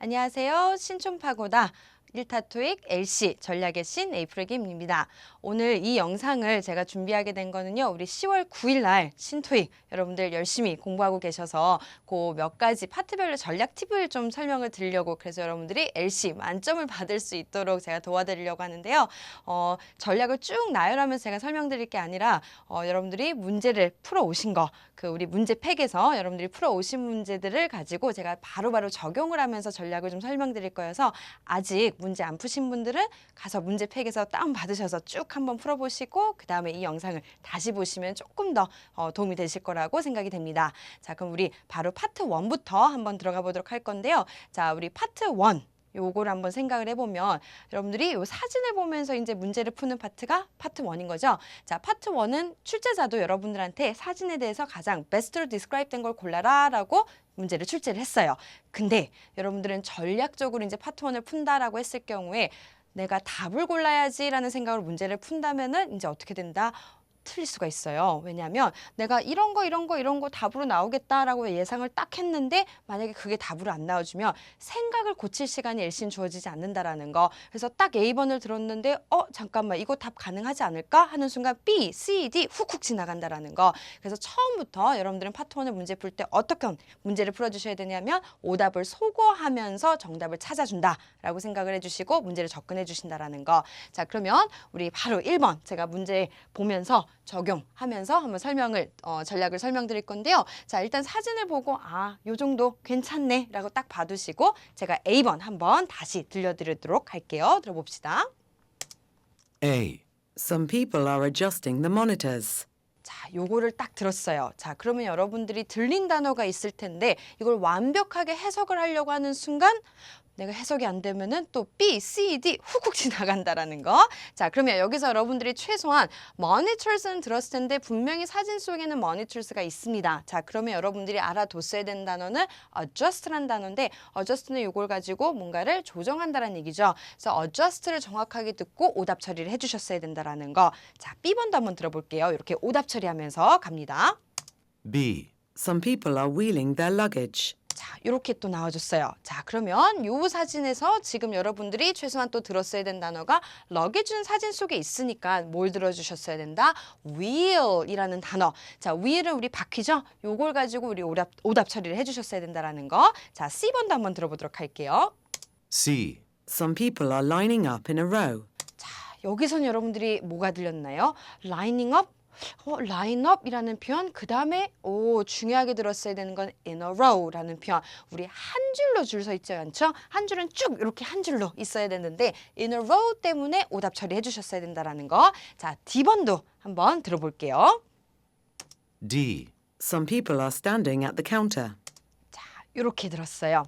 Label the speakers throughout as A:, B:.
A: 안녕하세요. 신촌파고다 1타 토익 LC 전략의 신 에이프릴 김입니다. 오늘 이 영상을 제가 준비하게 된 거는요. 우리 10월 9일 날 신토익 여러분들 열심히 공부하고 계셔서 그 몇 가지 파트별로 전략 팁을 좀 설명을 드리려고 그래서 여러분들이 LC 만점을 받을 수 있도록 제가 도와드리려고 하는데요. 전략을 쭉 나열하면서 제가 설명드릴 게 아니라 여러분들이 문제를 풀어 오신 거 그 우리 문제팩에서 여러분들이 풀어 오신 문제들을 가지고 제가 바로바로 적용을 하면서 전략을 좀 설명드릴 거여서 아직 문제 안 푸신 분들은 가서 문제팩에서 다운 받으셔서 쭉 한번 풀어보시고 그 다음에 이 영상을 다시 보시면 조금 더 도움이 되실 거라고 생각이 됩니다. 자, 그럼 우리 바로 파트 1부터 한번 들어가 보도록 할 건데요. 자, 우리 파트 1. 요거를 한번 생각을 해보면 여러분들이 요 사진을 보면서 이제 문제를 푸는 파트가 파트 1인 거죠. 자, 파트 1은 출제자도 여러분들한테 사진에 대해서 가장 베스트로 디스크라이브 된 걸 골라라 라고 문제를 출제를 했어요. 근데 여러분들은 전략적으로 이제 파트 1을 푼다라고 했을 경우에 내가 답을 골라야지라는 생각으로 문제를 푼다면은 이제 어떻게 된다? 틀릴 수가 있어요. 왜냐하면 내가 이런 거 답으로 나오겠다라고 예상을 딱 했는데 만약에 그게 답으로 안 나와주면 생각을 고칠 시간이 일신 주어지지 않는다라는 거. 그래서 딱 A번을 들었는데 잠깐만 이거 답 가능하지 않을까 하는 순간 B, C, D 훅훅 지나간다라는 거. 그래서 처음부터 여러분들은 파트 1을 문제 풀 때 어떻게 문제를 풀어주셔야 되냐면 오답을 소거하면서 정답을 찾아준다라고 생각을 해주시고 문제를 접근해 주신다라는 거. 자, 그러면 우리 바로 1번 제가 문제 보면서 적용하면서 한번 전략을 설명드릴 건데요. 자, 일단 사진을 보고 요 정도 괜찮네 라고 딱 봐두시고 제가 A번 한번 다시 들려드리도록 할게요. 들어봅시다.
B: A. Some people are adjusting the monitors.
A: 자, 요거를 딱 들었어요. 자, 그러면 여러분들이 들린 단어가 있을 텐데 이걸 완벽하게 해석을 하려고 하는 순간 내가 해석이 안 되면은 또 B, C, D 훅훅 지나간다라는 거. 자, 그러면 여기서 여러분들이 최소한 monitors는 들었을 텐데 분명히 사진 속에는 monitors가 있습니다. 자, 그러면 여러분들이 알아뒀어야 되는 단어는 adjust란 단어인데 adjust는 이걸 가지고 뭔가를 조정한다라는 얘기죠. 그래서 adjust를 정확하게 듣고 오답 처리를 해주셨어야 된다라는 거. 자, B번도 한번 들어볼게요. 이렇게 오답 처리하면서 갑니다.
B: B. Some people are wheeling their luggage.
A: 자, 이렇게 또 나와줬어요. 자, 그러면 요 사진에서 지금 여러분들이 최소한 또 들었어야 된 단어가 러기지는 사진 속에 있으니까 뭘 들어주셨어야 된다? wheel이라는 단어. 자, wheel은 우리 바퀴죠? 요걸 가지고 우리 오답 처리를 해주셨어야 된다라는 거. 자, C번도 한번 들어보도록 할게요.
B: C. Some people are lining up in a row.
A: 자, 여기선 여러분들이 뭐가 들렸나요? lining up? lineup이라는 표현, 그 다음에 중요하게 들었어야 되는 건 in a row라는 표현. 우리 한 줄로 줄 서 있지 않죠? 한 줄은 쭉 이렇게 한 줄로 있어야 되는데 in a row 때문에 오답 처리해 주셨어야 된다라는 거. 자, D번도 한번 들어볼게요.
B: D. Some people are standing at the counter.
A: 자, 이렇게 들었어요.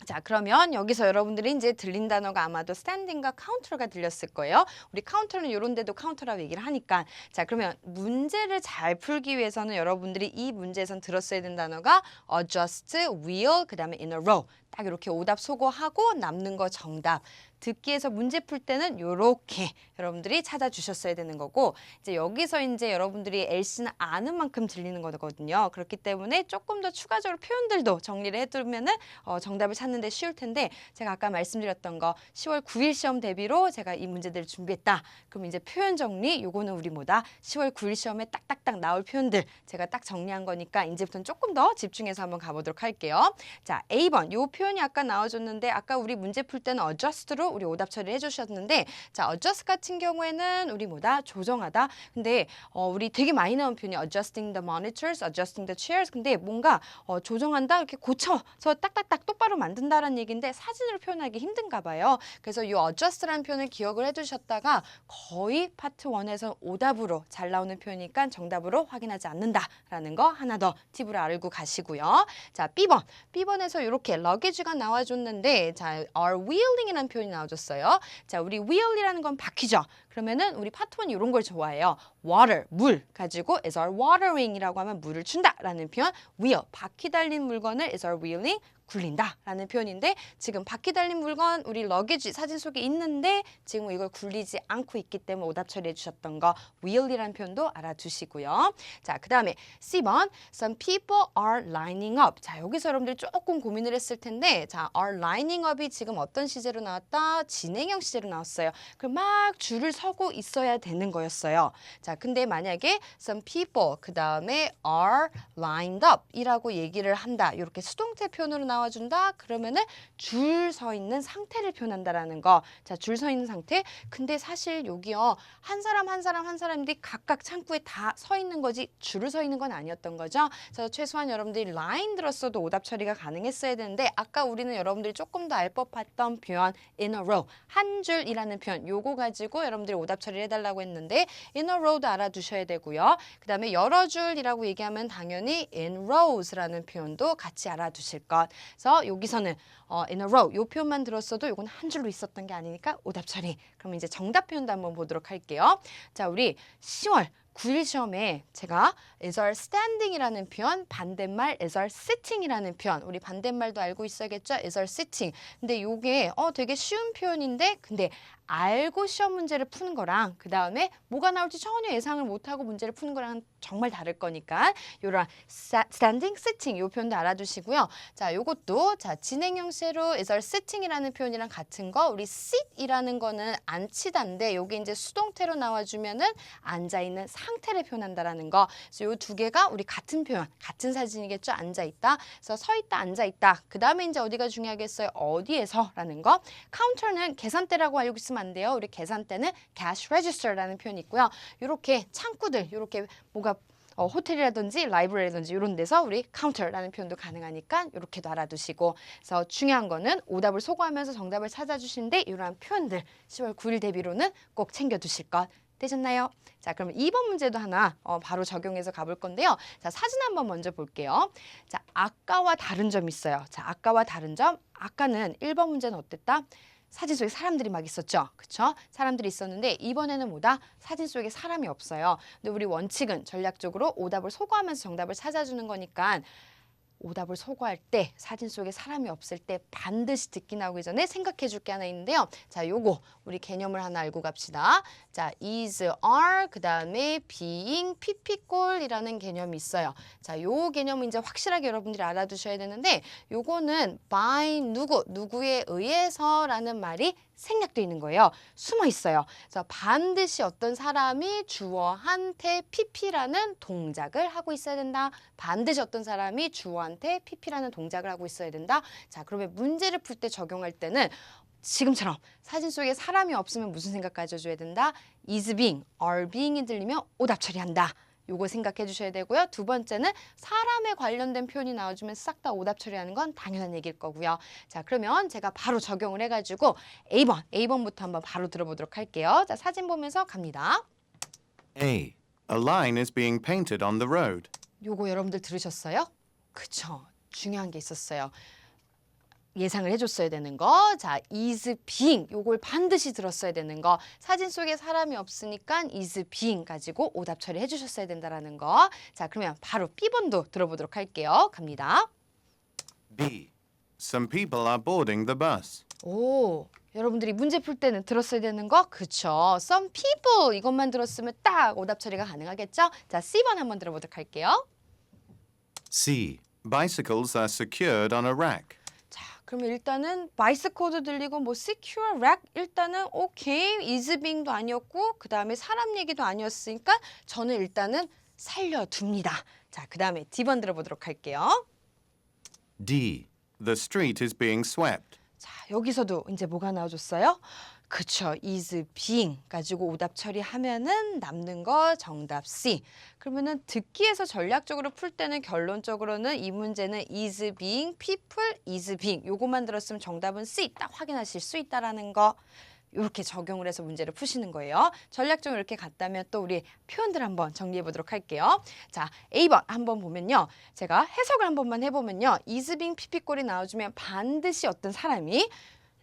A: 자, 그러면 여기서 여러분들이 이제 들린 단어가 아마도 스탠딩과 카운터가 들렸을 거예요. 우리 카운터는 이런 데도 카운터라고 얘기를 하니까. 자, 그러면 문제를 잘 풀기 위해서는 여러분들이 이 문제에선 들었어야 되는 단어가 adjust, wheel, 그 다음에 in a row. 딱 이렇게 오답 소거하고 남는 거 정답. 듣기에서 문제 풀 때는 요렇게 여러분들이 찾아주셨어야 되는 거고 이제 여기서 이제 여러분들이 LC는 아는 만큼 들리는 거거든요. 그렇기 때문에 조금 더 추가적으로 표현들도 정리를 해두면은 정답을 찾는 데 쉬울 텐데 제가 아까 말씀드렸던 거 10월 9일 시험 대비로 제가 이 문제들을 준비했다. 그럼 이제 표현 정리 요거는 우리 뭐다? 10월 9일 시험에 딱딱딱 나올 표현들 제가 딱 정리한 거니까 이제부터는 조금 더 집중해서 한번 가보도록 할게요. 자, A번 요 표현이 아까 나와줬는데 아까 우리 문제 풀 때는 adjust로 우리 오답 처리를 해주셨는데 자, adjust 같은 경우에는 우리 뭐다? 조정하다. 근데 우리 되게 많이 나온 표현이 adjusting the monitors, adjusting the chairs. 근데 뭔가 조정한다 이렇게 고쳐서 딱딱딱 똑바로 만든다라는 얘기인데 사진으로 표현하기 힘든가 봐요. 그래서 이 adjust라는 표현을 기억을 해두셨다가 거의 파트 1에서 오답으로 잘 나오는 표현이니까 정답으로 확인하지 않는다라는 거 하나 더 팁으로 알고 가시고요. 자, B번. B번에서 이렇게 luggage가 나와줬는데 자, are wheeling이라는 표현이 나와줬어요. 자, 우리 wheel이라는 건 바퀴죠. 그러면은 우리 파트 1 이런 걸 좋아해요. water, 물 가지고 is are watering이라고 하면 물을 준다라는 표현. wheel, 바퀴 달린 물건을 is are wheeling, 굴린다라는 표현인데 지금 바퀴 달린 물건 우리 러기지 사진 속에 있는데 지금 이걸 굴리지 않고 있기 때문에 오답 처리해 주셨던 거 will이라는 표현도 알아두시고요. 자, 그 다음에 C번 Some people are lining up. 자, 여기서 여러분들 조금 고민을 했을 텐데 자, are lining up이 지금 어떤 시제로 나왔다? 진행형 시제로 나왔어요. 그럼 막 줄을 서고 있어야 되는 거였어요. 자, 근데 만약에 some people 그 다음에 are lined up 이라고 얘기를 한다. 이렇게 수동태 표현으로 나와준다. 그러면은 줄 서 있는 상태를 표현한다라는 거. 자, 줄 서 있는 상태. 근데 사실 여기요. 한 사람 한 사람 한 사람들이 각각 창구에 다 서 있는 거지 줄을 서 있는 건 아니었던 거죠. 그래서 최소한 여러분들이 라인 들었어도 오답 처리가 가능했어야 되는데 아까 우리는 여러분들이 조금 더 알 법했던 표현 in a row, 한 줄이라는 표현 요거 가지고 여러분들이 오답 처리를 해달라고 했는데 in a row도 알아두셔야 되고요. 그 다음에 여러 줄이라고 얘기하면 당연히 in rows라는 표현도 같이 알아두실 것. 그래서 여기서는 in a row 요 표현만 들었어도 요건 한 줄로 있었던 게 아니니까 오답 처리. 그럼 이제 정답 표현도 한번 보도록 할게요. 자, 우리 10월 9일 시험에 제가 is are standing이라는 표현, 반대말 is are sitting이라는 표현, 우리 반대말도 알고 있어야겠죠? is are sitting. 근데 요게 되게 쉬운 표현인데 근데 알고 시험 문제를 푸는 거랑 그 다음에 뭐가 나올지 전혀 예상을 못하고 문제를 푸는 거랑 정말 다를 거니까 요런 standing, sitting 요 표현도 알아두시고요. 자, 요것도 자 진행형 시로 is are sitting이라는 표현이랑 같은 거 우리 sit이라는 거는 앉히다인데 요게 이제 수동태로 나와주면은 앉아있는 상태를 표현한다라는 거. 그래서 요 두 개가 우리 같은 표현, 같은 사진이겠죠? 앉아있다. 그래서 서있다, 앉아있다. 그 다음에 이제 어디가 중요하겠어요? 어디에서라는 거. 카운터는 계산대라고 알고 있으면 안 돼요. 우리 계산대는 cash register라는 표현이 있고요. 요렇게 창구들, 요렇게 뭐가 호텔이라든지 라이브러리라든지 이런 데서 우리 카운터라는 표현도 가능하니까 이렇게도 알아두시고 그래서 중요한 거는 오답을 소거하면서 정답을 찾아주시는데 이러한 표현들 10월 9일 대비로는 꼭 챙겨두실 것 되셨나요? 자, 그럼 2번 문제도 하나 바로 적용해서 가볼 건데요. 자, 사진 한번 먼저 볼게요. 자, 아까와 다른 점 있어요. 자, 아까와 다른 점. 아까는 1번 문제는 어땠다? 사진 속에 사람들이 막 있었죠. 그쵸? 사람들이 있었는데 이번에는 뭐다? 사진 속에 사람이 없어요. 근데 우리 원칙은 전략적으로 오답을 소거하면서 정답을 찾아주는 거니까 오답을 소거할 때 사진 속에 사람이 없을 때 반드시 듣기 나오기 전에 생각해 줄 게 하나 있는데요. 자, 요거 우리 개념을 하나 알고 갑시다. 자, is, are, 그 다음에 being, PP꼴이라는 개념이 있어요. 자, 요 개념은 이제 확실하게 여러분들이 알아두셔야 되는데 요거는 by 누구에 의해서라는 말이 생략되어 있는 거예요. 숨어 있어요. 그래서 반드시 어떤 사람이 주어한테 PP라는 동작을 하고 있어야 된다. 반드시 어떤 사람이 주어한테 PP라는 동작을 하고 있어야 된다. 자, 그러면 문제를 풀 때 적용할 때는 지금처럼 사진 속에 사람이 없으면 무슨 생각 가져줘야 된다? is being, are being이 들리면 오답 처리한다. 요거 생각해 주셔야 되고요. 두 번째는 사람에 관련된 표현이 나와주면 싹 다 오답 처리하는 건 당연한 얘기일 거고요. 자, 그러면 제가 바로 적용을 해가지고 A번부터 한번 바로 들어보도록 할게요. 자, 사진 보면서 갑니다.
C: A. A line is being painted on the road.
A: 요거 여러분들 들으셨어요? 그쵸. 중요한 게 있었어요. 예상을 해줬어야 되는 거. 자, is being 요걸 반드시 들었어야 되는 거. 사진 속에 사람이 없으니까 is being 가지고 오답 처리해 주셨어야 된다라는 거. 자, 그러면 바로 B번도 들어보도록 할게요. 갑니다.
C: B. Some people are boarding the bus.
A: 오, 여러분들이 문제 풀 때는 들었어야 되는 거? 그쵸. Some people 이것만 들었으면 딱 오답 처리가 가능하겠죠? 자, C번 한번 들어보도록 할게요.
C: C. Bicycles are secured on a rack.
A: 자, 그러면 일단은 바이스코드 들리고 뭐 secure rack 일단은 오케이 is being도 아니었고 그 다음에 사람 얘기도 아니었으니까 저는 일단은 살려둡니다. 자, 그 다음에 D번 들어보도록 할게요.
C: D. The street is being swept.
A: 자, 여기서도 이제 뭐가 나와줬어요? 그쵸, is being 가지고 오답 처리하면은 남는 거 정답 C. 그러면은 듣기에서 전략적으로 풀 때는 결론적으로는 이 문제는 is being, people is being 요것만 들었으면 정답은 C 딱 확인하실 수 있다라는 거. 이렇게 적용을 해서 문제를 푸시는 거예요. 전략적으로 이렇게 갔다면 또 우리 표현들 한번 정리해 보도록 할게요. 자, A번 한번 보면요. 제가 해석을 한 번만 해보면요. is being, pp꼴이 나와주면 반드시 어떤 사람이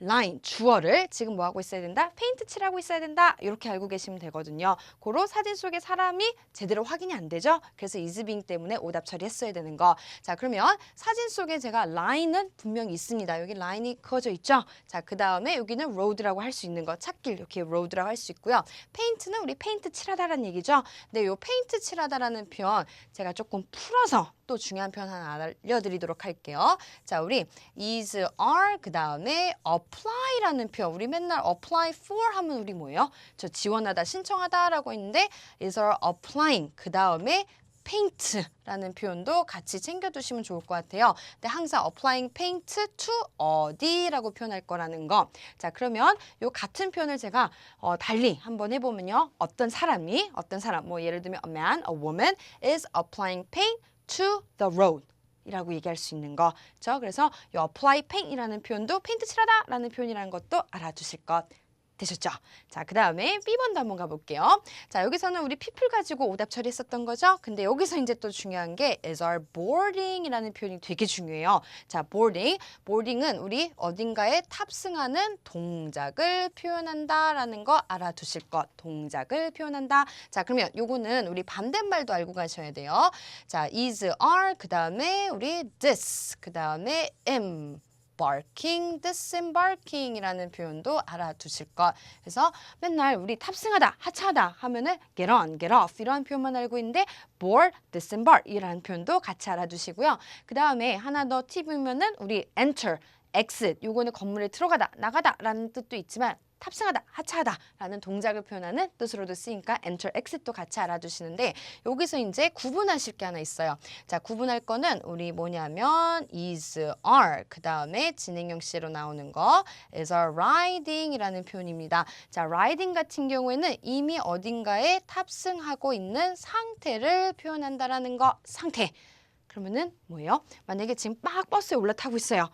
A: line, 주어를 지금 뭐 하고 있어야 된다? 페인트 칠하고 있어야 된다. 이렇게 알고 계시면 되거든요. 고로 사진 속의 사람이 제대로 확인이 안 되죠? 그래서 is being 때문에 오답 처리했어야 되는 거. 자, 그러면 사진 속에 제가 line은 분명히 있습니다. 여기 line이 그어져 있죠? 자, 그 다음에 여기는 road라고 할 수 있는 거, 찾길 이렇게 road라고 할 수 있고요. 페인트는 우리 페인트 칠하다라는 얘기죠. 근데 요 페인트 칠하다라는 표현 제가 조금 풀어서 또 중요한 표현 하나 알려드리도록 할게요. 자, 우리 is, are, 그 다음에 apply라는 표현. 우리 맨날 apply for 하면 우리 뭐예요? 저 지원하다, 신청하다라고 했는데 is, are applying, 그 다음에 paint라는 표현도 같이 챙겨두시면 좋을 것 같아요. 근데 항상 applying paint to 어디라고 표현할 거라는 거. 자, 그러면 요 같은 표현을 제가 달리 한번 해보면요. 어떤 사람, 뭐 예를 들면 a man, a woman is applying paint to the road. 이라고 얘기할 수 있는 거. 그래서 이 apply paint이라는 표현도 페인트 칠하다라는 표현이라는 것도 알아두실 것 되셨죠? 자, 그 다음에 B번도 한번 가볼게요. 자, 여기서는 우리 people 가지고 오답 처리했었던 거죠? 근데 여기서 이제 또 중요한 게 is are boarding이라는 표현이 되게 중요해요. 자, boarding은 우리 어딘가에 탑승하는 동작을 표현한다라는 거 알아두실 것. 동작을 표현한다. 자, 그러면 요거는 우리 반대말도 알고 가셔야 돼요. 자, is, are, 그 다음에 우리 this, 그 다음에 am. barking, disembarking이라는 표현도 알아두실 것. 그래서 맨날 우리 탑승하다, 하차하다 하면은 get on, get off 이런 표현만 알고 있는데 board, disembark이라는 표현도 같이 알아두시고요. 그 다음에 하나 더 팁이면은 우리 enter, exit 요거는 건물에 들어가다, 나가다라는 뜻도 있지만 탑승하다, 하차하다 라는 동작을 표현하는 뜻으로도 쓰니까 enter, exit도 같이 알아두시는데 여기서 이제 구분하실 게 하나 있어요. 자, 구분할 거는 우리 뭐냐면 is, are, 그 다음에 진행형 시제로 나오는 거 is, are riding 이라는 표현입니다. 자, riding 같은 경우에는 이미 어딘가에 탑승하고 있는 상태를 표현한다라는 거, 상태. 그러면은 뭐예요? 만약에 지금 막 버스에 올라타고 있어요.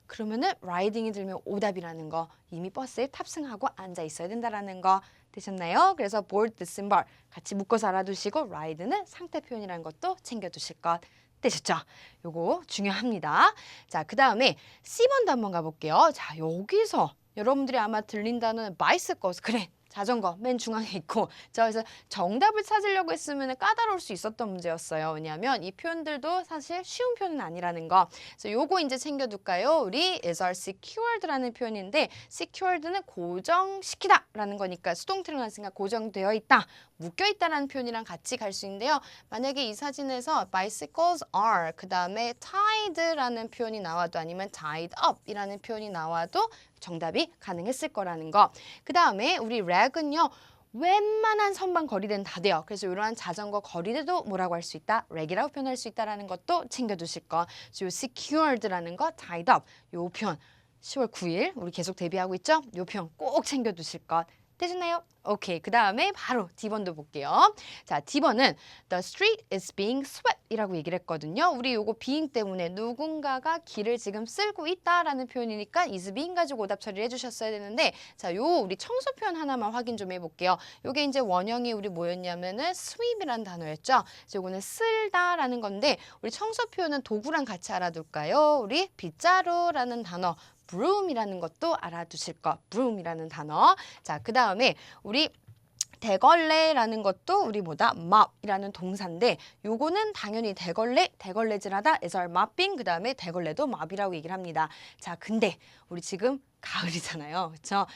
A: 그러면은 라이딩이 들면 오답이라는 거, 이미 버스에 탑승하고 앉아 있어야 된다라는 거 되셨나요? 그래서 board, disembark 같이 묶어서 알아두시고 ride는 상태 표현이라는 것도 챙겨두실 것 되셨죠? 요거 중요합니다. 자, 그 다음에 C번도 한번 가볼게요. 자, 여기서 여러분들이 아마 들린다는 bicycle, 그래. 자전거 맨 중앙에 있고 그래서 정답을 찾으려고 했으면 까다로울 수 있었던 문제였어요. 왜냐하면 이 표현들도 사실 쉬운 표현은 아니라는 거. 그래서 요거 이제 챙겨둘까요? 우리 is are secured라는 표현인데 secured는 고정시키다라는 거니까 수동태로 나왔으니까 고정되어 있다, 묶여 있다라는 표현이랑 같이 갈 수 있는데요. 만약에 이 사진에서 bicycles are 그 다음에 tied라는 표현이 나와도 아니면 tied up이라는 표현이 나와도 정답이 가능했을 거라는 거. 그 다음에 우리 렉은요. 웬만한 선반 거리대는 다 돼요. 그래서 이러한 자전거 거리대도 뭐라고 할 수 있다? 렉이라고 표현할 수 있다는 것도 챙겨두실 거. 요 secured라는 거, tied up 요 표현 10월 9일 우리 계속 대비하고 있죠? 요 표현 꼭 챙겨두실 것. 되셨나요? 오케이. 그 다음에 바로 D번도 볼게요. 자, D번은 The street is being swept 이라고 얘기를 했거든요. 우리 요거 being 때문에 누군가가 길을 지금 쓸고 있다라는 표현이니까 is being 가지고 오답 처리를 해주셨어야 되는데 자, 요 우리 청소 표현 하나만 확인 좀 해볼게요. 요게 이제 원형이 우리 뭐였냐면은 sweep이라는 단어였죠. 그래서 요거는 쓸다라는 건데 우리 청소 표현은 도구랑 같이 알아둘까요? 우리 빗자루라는 단어 broom이라는 것도 알아두실 것. broom이라는 단어. 자, 그 다음에 우리 대걸레라는 것도 우리 뭐다? mop이라는 동사인데 요거는 당연히 대걸레질하다 is are mopping 그 다음에 대걸레도 mop이라고 얘기를 합니다. 자, 근데 우리 지금 가을이잖아요. 그렇죠?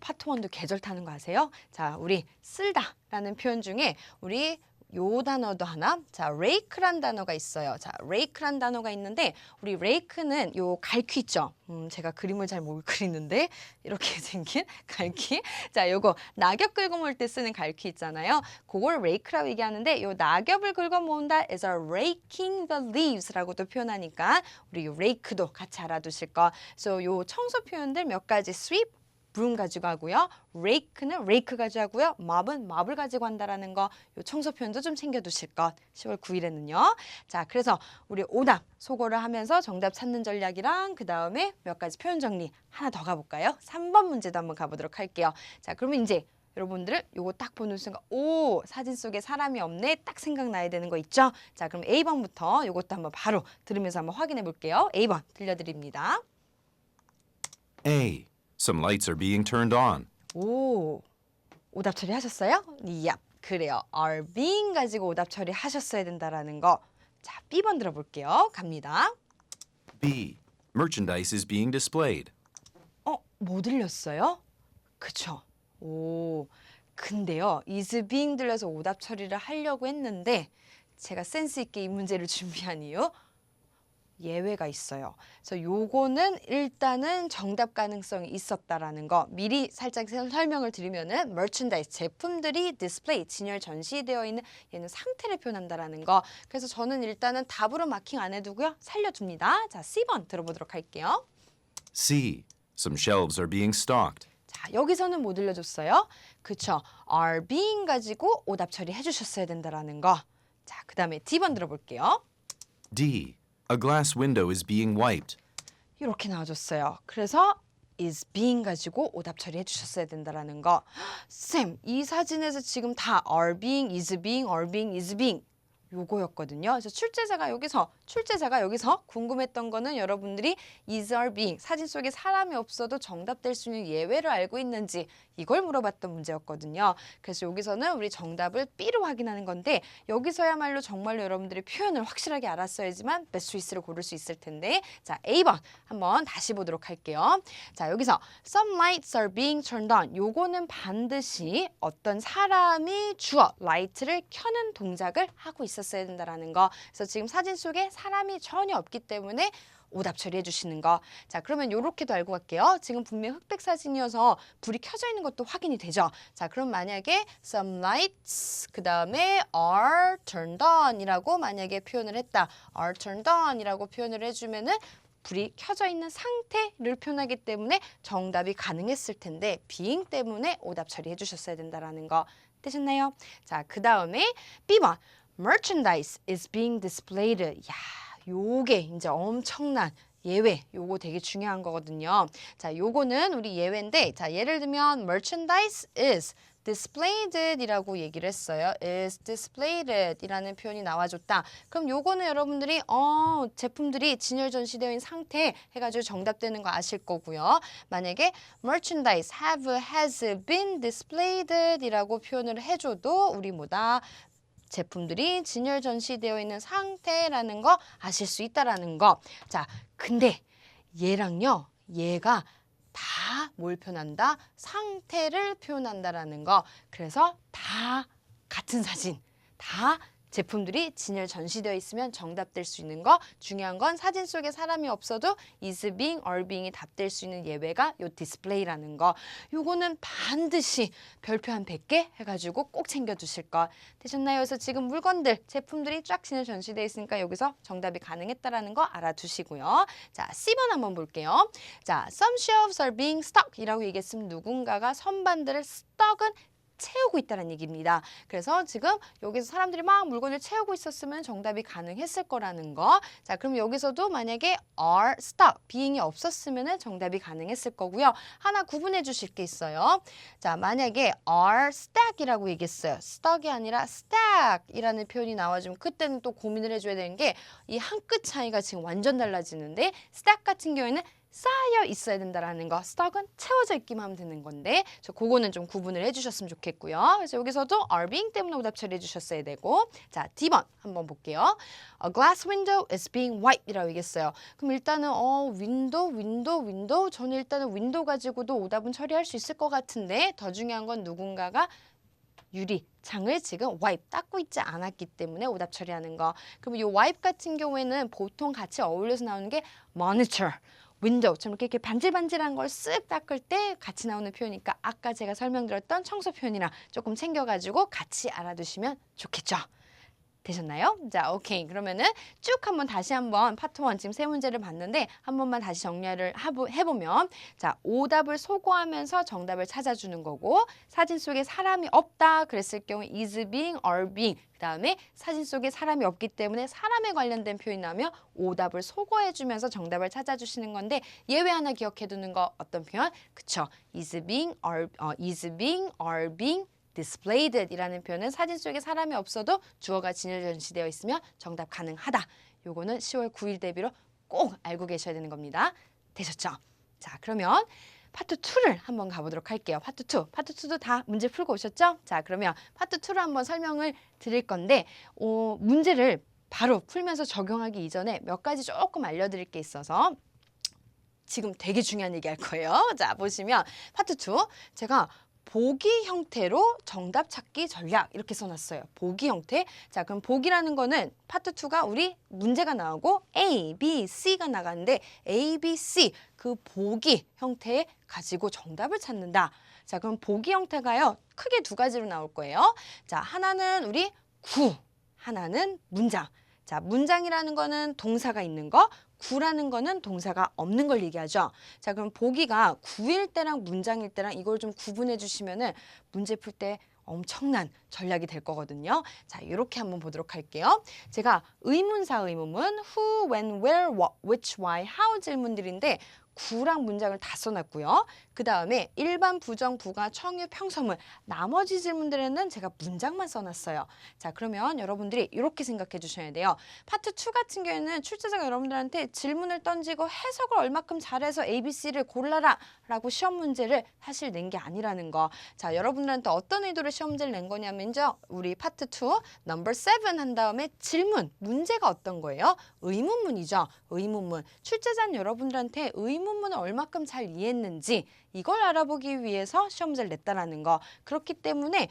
A: 파트 1도 계절 타는 거 아세요? 자, 우리 쓸다라는 표현 중에 우리 요 단어도 하나. 자, rake란 단어가 있어요. 자, rake란 단어가 있는데 우리 rake는 요 갈퀴 있죠. 제가 그림을 잘 못 그리는데 이렇게 생긴 갈퀴. 자, 요거 낙엽 긁어 모을 때 쓰는 갈퀴 있잖아요. 그걸 rake라고 얘기하는데 요 낙엽을 긁어 모은다 is a raking the leaves라고도 표현하니까 우리 요 rake도 같이 알아두실 거. 그래서 요 청소 표현들 몇 가지 sweep broom 가지고 하고요. rake는 rake 가지고 하고요. mop은 mop을 가지고 한다라는 거. 요 청소 표현도 좀 챙겨두실 것. 10월 9일에는요. 자, 그래서 우리 오답 소거를 하면서 정답 찾는 전략이랑 그 다음에 몇 가지 표현 정리 하나 더 가볼까요? 3번 문제도 한번 가보도록 할게요. 자, 그러면 이제 여러분들을 요거 딱 보는 순간 오, 사진 속에 사람이 없네 딱 생각나야 되는 거 있죠? 자, 그럼 A번부터 요것도 한번 바로 들으면서 한번 확인해 볼게요. A번 들려드립니다.
C: A. Some lights are being turned on.
A: 오, 오답 처리하셨어요? 야, 그래요. are being 가지고 오답 처리하셨어야 된다라는 거. 자, B번 들어볼게요. 갑니다.
C: B. Merchandise is being displayed.
A: 뭐 들렸어요? 그쵸. 오, 근데요. is being 들려서 오답 처리를 하려고 했는데 제가 센스 있게 이 문제를 준비한 이유 예외가 있어요. 그래서 요거는 일단은 정답 가능성이 있었다라는 거 미리 살짝 설명을 드리면은 merchandise 제품들이 display 진열 전시되어 있는 얘는 상태를 표현한다라는 거. 그래서 저는 일단은 답으로 마킹 안 해두고요. 살려둡니다. 자, C번 들어보도록 할게요.
C: C. Some shelves are being stocked.
A: 자, 여기서는 뭐 들려줬어요? 그쵸. are being 가지고 오답 처리해 주셨어야 된다라는 거. 자, 그 다음에 D번 들어볼게요.
C: D. A glass window is being wiped.
A: 이렇게 나와줬어요. 그래서 is being 가지고 오답 처리해 주셨어야 된다라는 거. 쌤, 이 사진에서 지금 다 are being, is being, are being, is being 요거였거든요. 그래서 출제자가 여기서 궁금했던 거는 여러분들이 is, are being 사진 속에 사람이 없어도 정답될 수 있는 예외를 알고 있는지 이걸 물어봤던 문제였거든요. 그래서 여기서는 우리 정답을 B로 확인하는 건데 여기서야말로 정말로 여러분들이 표현을 확실하게 알았어야지만 베스트 초이스를 고를 수 있을 텐데 자, A번 한번 다시 보도록 할게요. 자, 여기서 some lights are being turned on 요거는 반드시 어떤 사람이 주어 라이트를 켜는 동작을 하고 있었어야 된다라는 거. 그래서 지금 사진 속에 사람이 전혀 없기 때문에 오답 처리해 주시는 거. 자, 그러면 요렇게도 알고 갈게요. 지금 분명 흑백 사진이어서 불이 켜져 있는 것도 확인이 되죠. 자, 그럼 만약에 some lights 그 다음에 are turned on 이라고 만약에 표현을 했다. are turned on 이라고 표현을 해주면은 불이 켜져 있는 상태를 표현하기 때문에 정답이 가능했을 텐데 being 때문에 오답 처리해 주셨어야 된다라는 거. 되셨나요? 자, 그 다음에 B번 merchandise is being displayed. 야, 요게 이제 엄청난 예외. 요거 되게 중요한 거거든요. 자, 요거는 우리 예외인데 자, 예를 들면 merchandise is displayed 이라고 얘기를 했어요. is displayed 이라는 표현이 나와줬다. 그럼 요거는 여러분들이 제품들이 진열 전시되어 있는 상태 해가지고 정답되는 거 아실 거고요. 만약에 merchandise has been displayed 이라고 표현을 해줘도 우리 뭐다 제품들이 진열 전시되어 있는 상태라는 거 아실 수 있다라는 거. 자, 근데 얘랑요. 얘가 다 뭘 표현한다? 상태를 표현한다라는 거. 그래서 다 같은 사진. 다 제품들이 진열 전시되어 있으면 정답될 수 있는 거. 중요한 건 사진 속에 사람이 없어도 is being, are being이 답될 수 있는 예외가 요 디스플레이라는 거. 요거는 반드시 별표 한 100개 해가지고 꼭 챙겨두실 거. 되셨나요? 그래서 지금 물건들, 제품들이 쫙 진열 전시되어 있으니까 여기서 정답이 가능했다라는 거 알아두시고요. 자, C번 한번 볼게요. 자, some shelves are being stocked 이라고 얘기했으면 누군가가 선반들을 stock은 채우고 있다는 얘기입니다. 그래서 지금 여기서 사람들이 막 물건을 채우고 있었으면 정답이 가능했을 거라는 거. 자, 그럼 여기서도 만약에 are stuck, being이 없었으면 정답이 가능했을 거고요. 하나 구분해 주실 게 있어요. 자, 만약에 are stack이라고 얘기했어요. stuck이 아니라 stack이라는 표현이 나와주면 그때는 또 고민을 해줘야 되는 게 이 한 끗 차이가 지금 완전 달라지는데 stack 같은 경우에는 쌓여 있어야 된다라는 거. 스톡은 채워져 있기만 하면 되는 건데 그거는 좀 구분을 해주셨으면 좋겠고요. 그래서 여기서도 are being 때문에 오답 처리해 주셨어야 되고 자, D번 한번 볼게요. A glass window is being wiped 이라고 얘기했어요. 그럼 일단은 윈도우 저는 일단은 윈도우 가지고도 오답은 처리할 수 있을 것 같은데 더 중요한 건 누군가가 유리 창을 지금 wipe 닦고 있지 않았기 때문에 오답 처리하는 거. 그럼 이 wipe 같은 경우에는 보통 같이 어울려서 나오는 게 monitor 윈도우처럼 이렇게 반질반질한 걸 쓱 닦을 때 같이 나오는 표현이니까 아까 제가 설명드렸던 청소 표현이랑 조금 챙겨가지고 같이 알아두시면 좋겠죠. 되셨나요? 자, 오케이. 그러면은 쭉 다시 한번 파트 1 지금 세 문제를 봤는데 한 번만 다시 정리를 해보면 자, 오답을 소거하면서 정답을 찾아주는 거고 사진 속에 사람이 없다 그랬을 경우 is being, are being 그 다음에 사진 속에 사람이 없기 때문에 사람에 관련된 표현이 나오면 오답을 소거해주면서 정답을 찾아주시는 건데 예외 하나 기억해두는 거 어떤 표현? 그쵸. is being, are being displayed 이라는 표현은 사진 속에 사람이 없어도 주어가 진열 전시되어 있으면 정답 가능하다. 요거는 10월 9일 대비로 꼭 알고 계셔야 되는 겁니다. 되셨죠? 자, 그러면 파트 2를 한번 가보도록 할게요. 파트 2. 파트 2도 다 문제 풀고 오셨죠? 자, 그러면 파트 2를 한번 설명을 드릴 건데 문제를 바로 풀면서 적용하기 이전에 몇 가지 조금 알려드릴 게 있어서 지금 되게 중요한 얘기 할 거예요. 자, 보시면 파트 2 제가 보기 형태로 정답 찾기 전략 이렇게 써놨어요. 보기 형태. 자, 그럼 보기라는 거는 파트 2가 우리 문제가 나오고 A, B, C가 나가는데 A, B, C 그 보기 형태 가지고 정답을 찾는다. 자, 그럼 보기 형태가요. 크게 두 가지로 나올 거예요. 자, 하나는 우리 구, 하나는 문장. 자, 문장이라는 거는 동사가 있는 거, 구라는 거는 동사가 없는 걸 얘기하죠. 자, 그럼 보기가 구일 때랑 문장일 때랑 이걸 좀 구분해 주시면은 문제 풀 때 엄청난 전략이 될 거거든요. 자, 이렇게 한번 보도록 할게요. 제가 의문사 의문문 who, when, where, what, which, why, how 질문들인데 구랑 문장을 다 써놨고요. 그 다음에 일반, 부정, 부가, 청유, 평서문 나머지 질문들에는 제가 문장만 써놨어요. 자, 그러면 여러분들이 이렇게 생각해 주셔야 돼요. 파트 2 같은 경우에는 출제자가 여러분들한테 질문을 던지고 해석을 얼마큼 잘해서 ABC를 골라라 라고 시험 문제를 사실 낸 게 아니라는 거. 자, 여러분들한테 어떤 의도로 시험 문제를 낸 거냐면요. 우리 파트 2 넘버 7 한 다음에 질문, 문제가 어떤 거예요? 의문문이죠. 의문문. 출제자는 여러분들한테 의문문을 얼마큼 잘 이해했는지 이걸 알아보기 위해서 시험 문제를 냈다라는 거. 그렇기 때문에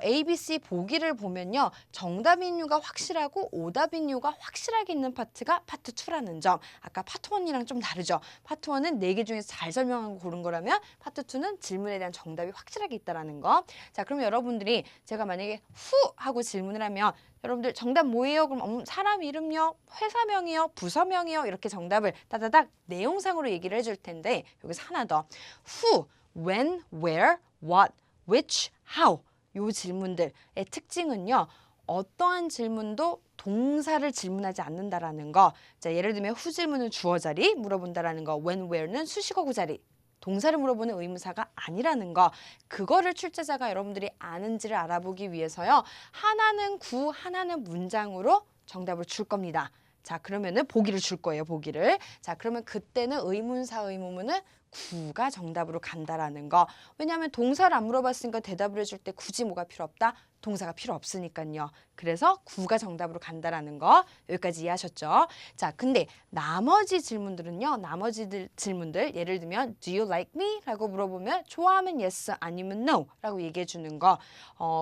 A: A, B, C 보기를 보면요. 정답인 이유가 확실하고 오답인 이유가 확실하게 있는 파트가 파트 2라는 점. 아까 파트 1이랑 좀 다르죠. 파트 1은 4개 중에서 잘 설명하고 고른 거라면 파트 2는 질문에 대한 정답이 확실하게 있다라는 거. 자, 그럼 여러분들이 제가 만약에 후 하고 질문을 하면 여러분들 정답 뭐예요? 그럼 사람 이름요, 회사명이요, 부서명이요 이렇게 정답을 따다닥 내용상으로 얘기를 해줄 텐데 여기서 하나 더 who, when, where, what, which, how 요 질문들의 특징은요. 어떠한 질문도 동사를 질문하지 않는다라는 거. 자, 예를 들면 who 질문은 주어 자리 물어본다라는 거. when, where는 수식어구 자리. 동사를 물어보는 의문사가 아니라는 거. 그거를 출제자가 여러분들이 아는지를 알아보기 위해서요. 하나는 구, 하나는 문장으로 정답을 줄 겁니다. 자, 그러면은 보기를 줄 거예요. 보기를. 자, 그러면 그때는 의문사 의문문은 구가 정답으로 간다라는 거. 왜냐하면 동사를 안 물어봤으니까 대답을 해줄 때 굳이 뭐가 필요 없다? 동사가 필요 없으니까요. 그래서 구가 정답으로 간다라는 거 여기까지 이해하셨죠? 자, 근데 나머지 질문들은요. 나머지 질문들 예를 들면 Do you like me? 라고 물어보면 좋아하면 yes 아니면 no 라고 얘기해 주는 거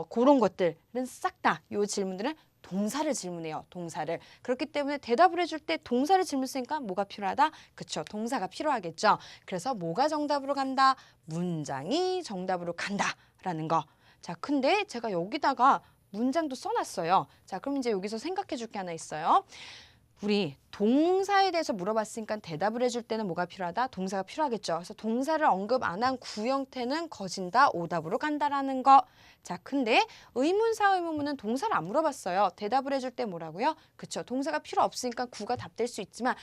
A: 그런 것들은 싹 다 이 질문들은 동사를 질문해요. 동사를. 그렇기 때문에 대답을 해줄 때 동사를 질문했으니까 뭐가 필요하다? 그쵸. 동사가 필요하겠죠. 그래서 뭐가 정답으로 간다? 문장이 정답으로 간다라는 거. 자, 근데 제가 여기다가 문장도 써놨어요. 자, 그럼 이제 여기서 생각해 줄 게 하나 있어요. 우리 동사에 대해서 물어봤으니까 대답을 해줄 때는 뭐가 필요하다? 동사가 필요하겠죠. 그래서 동사를 언급 안 한 구형태는 거진다, 오답으로 간다라는 거. 자, 근데 의문사 의문문은 동사를 안 물어봤어요. 대답을 해줄 때 뭐라고요? 그쵸. 동사가 필요 없으니까 구가 답될 수 있지만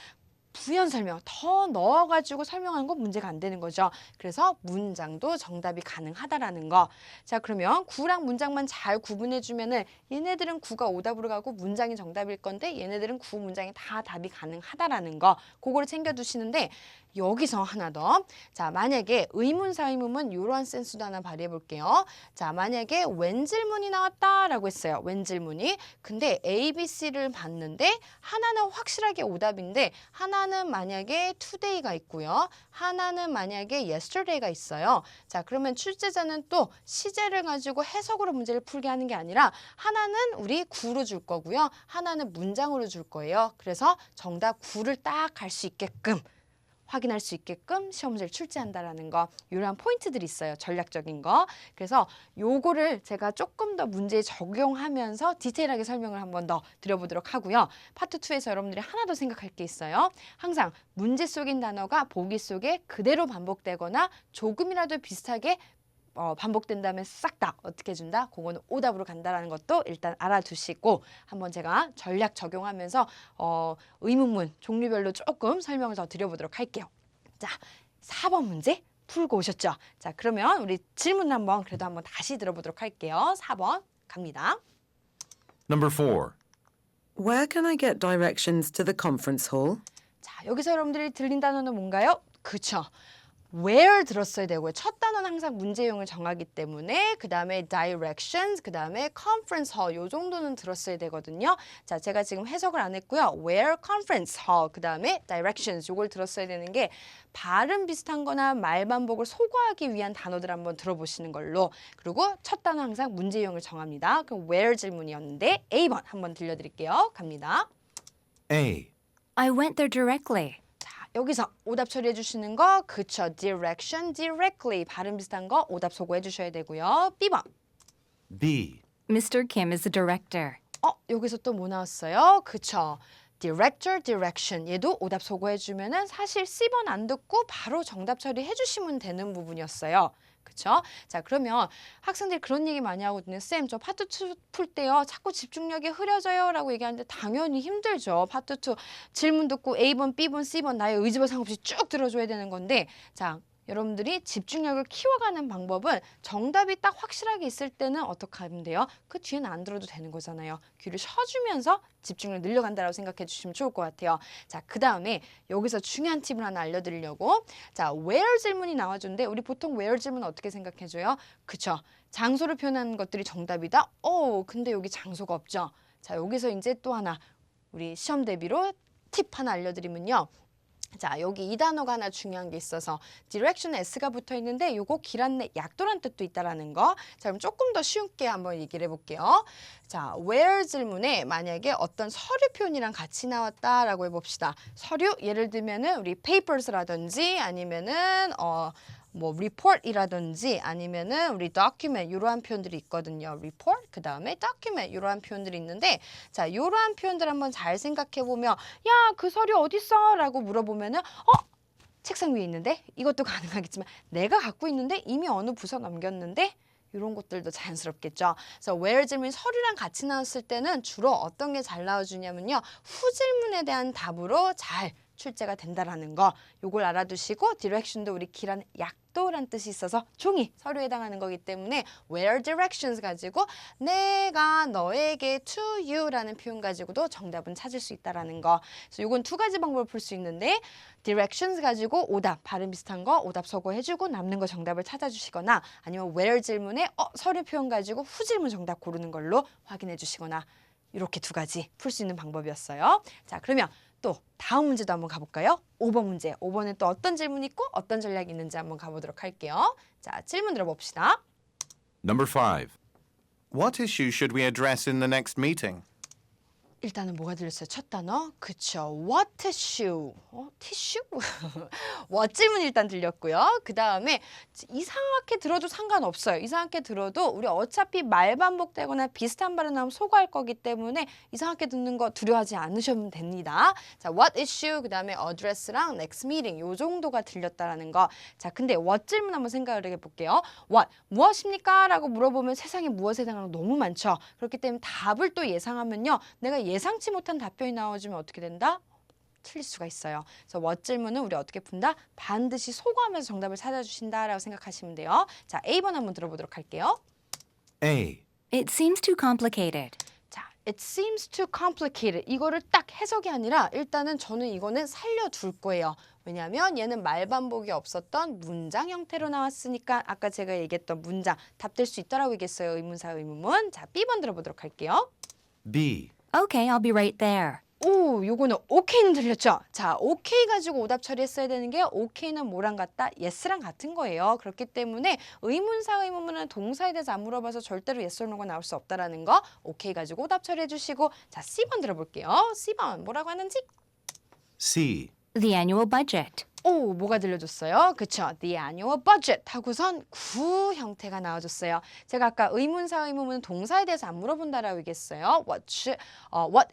A: 부연 설명 더 넣어가지고 설명하는 건 문제가 안 되는 거죠. 그래서 문장도 정답이 가능하다라는 거. 자, 그러면 구랑 문장만 잘 구분해주면은 얘네들은 구가 오답으로 가고 문장이 정답일 건데 얘네들은 구 문장이 다 답이 가능하다라는 거. 그거를 챙겨두시는데 여기서 하나 더. 자, 만약에 의문사 의문문 이러한 센스도 하나 발휘해 볼게요. 자, 만약에 웬 질문이 나왔다라고 했어요. 웬 질문이. 근데 A, B, C를 봤는데 하나는 확실하게 오답인데 하나는 만약에 today가 있고요. 하나는 만약에 yesterday가 있어요. 자, 그러면 출제자는 또 시제를 가지고 해석으로 문제를 풀게 하는 게 아니라 하나는 우리 구로 줄 거고요. 하나는 문장으로 줄 거예요. 그래서 정답 구를 딱 갈 수 있게끔 확인할 수 있게끔 시험 문제를 출제한다라는 거. 이러한 포인트들이 있어요. 전략적인 거. 그래서 요거를 제가 조금 더 문제에 적용하면서 디테일하게 설명을 한번 더 드려보도록 하고요. 파트 2에서 여러분들이 하나 더 생각할 게 있어요. 항상 문제 속인 단어가 보기 속에 그대로 반복되거나 조금이라도 비슷하게 반복된다면 싹 다 어떻게 준다? 그거는 오답으로 간다라는 것도 일단 알아두시고 한번 제가 전략 적용하면서 의문문 종류별로 조금 설명을 더 드려보도록 할게요. 자, 4번 문제 풀고 오셨죠? 자, 그러면 우리 질문 한번 그래도 한번 다시 들어보도록 할게요. 4번 갑니다.
C: Number 4.
B: Where can I get directions to the conference hall?
A: 자, 여기서 여러분들이 들린 단어는 뭔가요? 그쵸. where 들었어야 되고요. 첫 단어는 항상 문제용을 정하기 때문에 그 다음에 directions, 그 다음에 conference hall 요 정도는 들었어야 되거든요. 자, 제가 지금 해석을 안 했고요. where conference hall, 그 다음에 directions 요걸 들었어야 되는 게 발음 비슷한 거나 말 반복을 소거하기 위한 단어들 한번 들어보시는 걸로. 그리고 첫 단어 항상 문제용을 정합니다. 그럼 where 질문이었는데 A번 한번 들려드릴게요. 갑니다.
C: A.
D: I went there directly.
A: 자, 여기서 오답 처리해 주시는 거 그쵸. direction, directly 발음 비슷한 거 오답 소거해 주셔야 되고요. B번.
C: B.
D: Mr. Kim is the director.
A: 여기서 또 뭐 나왔어요? 그쵸. director, direction 얘도 오답 소거해 주면은 사실 C번 안 듣고 바로 정답 처리해 주시면 되는 부분이었어요. 그쵸? 자, 그러면 학생들이 그런 얘기 많이 하거든요. 쌤, 저 파트 2 풀 때요. 자꾸 집중력이 흐려져요. 라고 얘기하는데 당연히 힘들죠. 파트 2 질문 듣고 A번, B번, C번 나의 의지와 상관없이 쭉 들어줘야 되는 건데 자, 여러분들이 집중력을 키워가는 방법은 정답이 딱 확실하게 있을 때는 어떻게 하면 돼요? 그 뒤에는 안 들어도 되는 거잖아요. 귀를 쉬어주면서 집중력 늘려간다라고 생각해 주시면 좋을 것 같아요. 자, 그 다음에 여기서 중요한 팁을 하나 알려드리려고 자, where 질문이 나와줬는데 우리 보통 where 질문 어떻게 생각해줘요? 그쵸? 장소를 표현하는 것들이 정답이다? 근데 여기 장소가 없죠? 자, 여기서 이제 또 하나 우리 시험 대비로 팁 하나 알려드리면요. 자, 여기 이 단어가 하나 중요한 게 있어서 direction S가 붙어 있는데 요거 길 안내 약도란 뜻도 있다라는 거. 자, 그럼 조금 더 쉽게 한번 얘기를 해볼게요. 자, where 질문에 만약에 어떤 서류 표현이랑 같이 나왔다라고 해봅시다. 서류 예를 들면은 우리 papers라든지 아니면은 뭐 report이라든지 아니면은 우리 document 이러한 표현들이 있거든요. report 그 다음에 document 이러한 표현들이 있는데 자, 이러한 표현들 한번 잘 생각해 보면 야, 그 서류 어디 있어? 라고 물어보면은 책상 위에 있는데 이것도 가능하겠지만 내가 갖고 있는데 이미 어느 부서 넘겼는데 이런 것들도 자연스럽겠죠. 그래서 where 질문이 서류랑 같이 나왔을 때는 주로 어떤 게 잘 나와주냐면요. 후 질문에 대한 답으로 잘 출제가 된다라는 거 요걸 알아두시고 direction도 우리 길한 약도란 뜻이 있어서 종이 서류에 해당하는 거기 때문에 where directions 가지고 내가 너에게 to you라는 표현 가지고도 정답은 찾을 수 있다라는 거. 그래서 요건 두 가지 방법을 풀 수 있는데 directions 가지고 오답 발음 비슷한 거 오답 서거해주고 남는 거 정답을 찾아주시거나 아니면 where 질문에 서류 표현 가지고 후 질문 정답 고르는 걸로 확인해 주시거나 이렇게 두 가지 풀 수 있는 방법이었어요. 자, 그러면 또 다음 문제도 한번 가볼까요? 5번 문제. 5번에 또 어떤 질문이 있고 어떤 전략이 있는지 한번 가보도록 할게요. 자, 질문 들어봅시다.
C: Number 5. What issue should we address in the next meeting?
A: 일단은 뭐가 들렸어요? 첫 단어? 그쵸. What issue? 티슈? what 질문 일단 들렸고요. 그 다음에 이상하게 들어도 상관없어요. 이상하게 들어도 우리 어차피 말 반복되거나 비슷한 발음 나오면 소거할 거기 때문에 이상하게 듣는 거 두려워하지 않으셔도 됩니다. 자, what issue? 그 다음에 address랑 next meeting 요 정도가 들렸다라는 거. 자, 근데 what 질문 한번 생각을 해볼게요. what? 무엇입니까? 라고 물어보면 세상에 무엇에 해당하는 거 너무 많죠. 그렇기 때문에 답을 또 예상하면요. 내가 예상치 못한 답변이 나와주면 어떻게 된다? 틀릴 수가 있어요. 그래서 what 질문은 우리 어떻게 푼다? 반드시 소거하면서 정답을 찾아주신다라고 생각하시면 돼요. 자, A번 한번 들어보도록 할게요.
C: A.
D: It seems too complicated.
A: 자, it seems too complicated. 이거를 딱 해석이 아니라 일단은 저는 이거는 살려둘 거예요. 왜냐하면 얘는 말 반복이 없었던 문장 형태로 나왔으니까 아까 제가 얘기했던 문장 답될 수 있다라고 얘기했어요. 의문사 의문문. 자, B번 들어보도록 할게요.
C: B.
D: Okay, I'll be right there.
A: 요거는 OK는 들렸죠? 자, OK 가지고 오답 처리했어야 되는 게 OK는 뭐랑 같다? yes랑 같은 거예요. 그렇기 때문에 의문사 의문문은 동사에 대해서 안 물어봐서 절대로 yes or no가 나올 수 없다라는 거 OK 가지고 오답 처리해 주시고 자, C번 들어볼게요. C번 뭐라고 하는지?
C: C.
D: The annual budget.
A: 뭐가 들려줬어요? 그쵸? The annual budget 하고선 구 형태가 나와줬어요. 제가 아까 의문사 의문문 동사에 대해서 안 물어본다라고 얘기했어요. What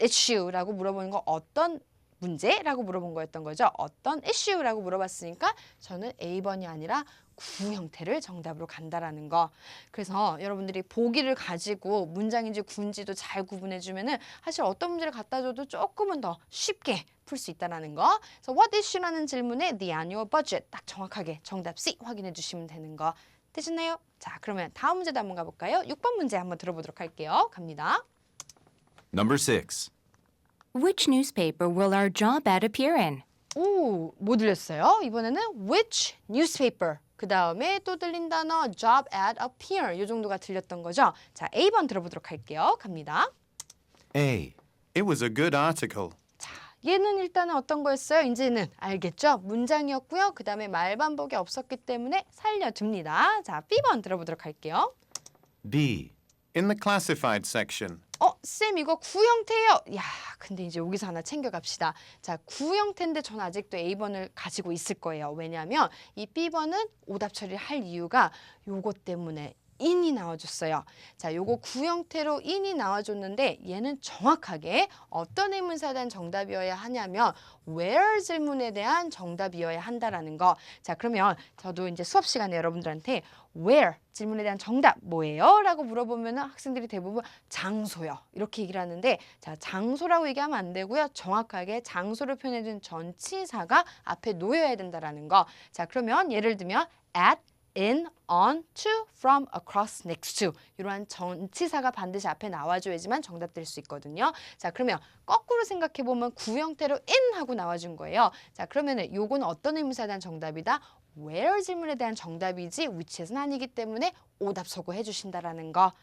A: issue라고 물어보는 거 어떤 문제라고 물어본 거였던 거죠. 어떤 issue라고 물어봤으니까 저는 A번이 아니라 구 형태를 정답으로 간다라는 거. 그래서 여러분들이 보기를 가지고 문장인지 구인지도 잘 구분해주면은 사실 어떤 문제를 갖다 줘도 조금은 더 쉽게 풀 수 있다라는 거. 그래서 what issue라는 질문에 the annual budget 딱 정확하게 정답 C 확인해 주시면 되는 거. 되셨나요? 자, 그러면 다음 문제도 한번 가볼까요? 6번 문제 한번 들어보도록 할게요. 갑니다.
C: Number 6.
D: Which newspaper will our job ad appear in?
A: 오, 뭐 들렸어요? 이번에는 which newspaper. 그 다음에 또 들린 단어 job ad appear. 이 정도가 들렸던 거죠. 자, A번 들어보도록 할게요. 갑니다.
C: A. It was a good article.
A: 얘는 일단은 어떤 거였어요? 이제는 알겠죠? 문장이었고요. 그 다음에 말 반복이 없었기 때문에 살려둡니다. 자, B번 들어보도록 할게요.
C: B. In the classified section.
A: 쌤 이거 구형태예요. 야, 근데 이제 여기서 하나 챙겨갑시다. 자, 구형태인데 전 아직도 A번을 가지고 있을 거예요. 왜냐하면 이 B번은 오답 처리를 할 이유가 요것 때문에 in이 나와줬어요. 자, 요거 구형태로 in이 나와줬는데 얘는 정확하게 어떤 의문사에 대한 정답이어야 하냐면 where 질문에 대한 정답이어야 한다라는 거. 자, 그러면 저도 이제 수업 시간에 여러분들한테 where 질문에 대한 정답 뭐예요? 라고 물어보면 학생들이 대부분 장소요. 이렇게 얘기를 하는데 자, 장소라고 얘기하면 안 되고요. 정확하게 장소를 표현해준 전치사가 앞에 놓여야 된다라는 거. 자, 그러면 예를 들면 at in, on, to, from, across, next to 이러한 전치사가 반드시 앞에 나와줘야지만 정답 될 수 있거든요. 자, 그러면 거꾸로 생각해보면 구형태로 in 하고 나와준 거예요. 자, 그러면은 요거는 어떤 의문사에 대한 정답이다? where 질문에 대한 정답이지 which에서는 아니기 때문에 오답 소거해 주신다라는 거.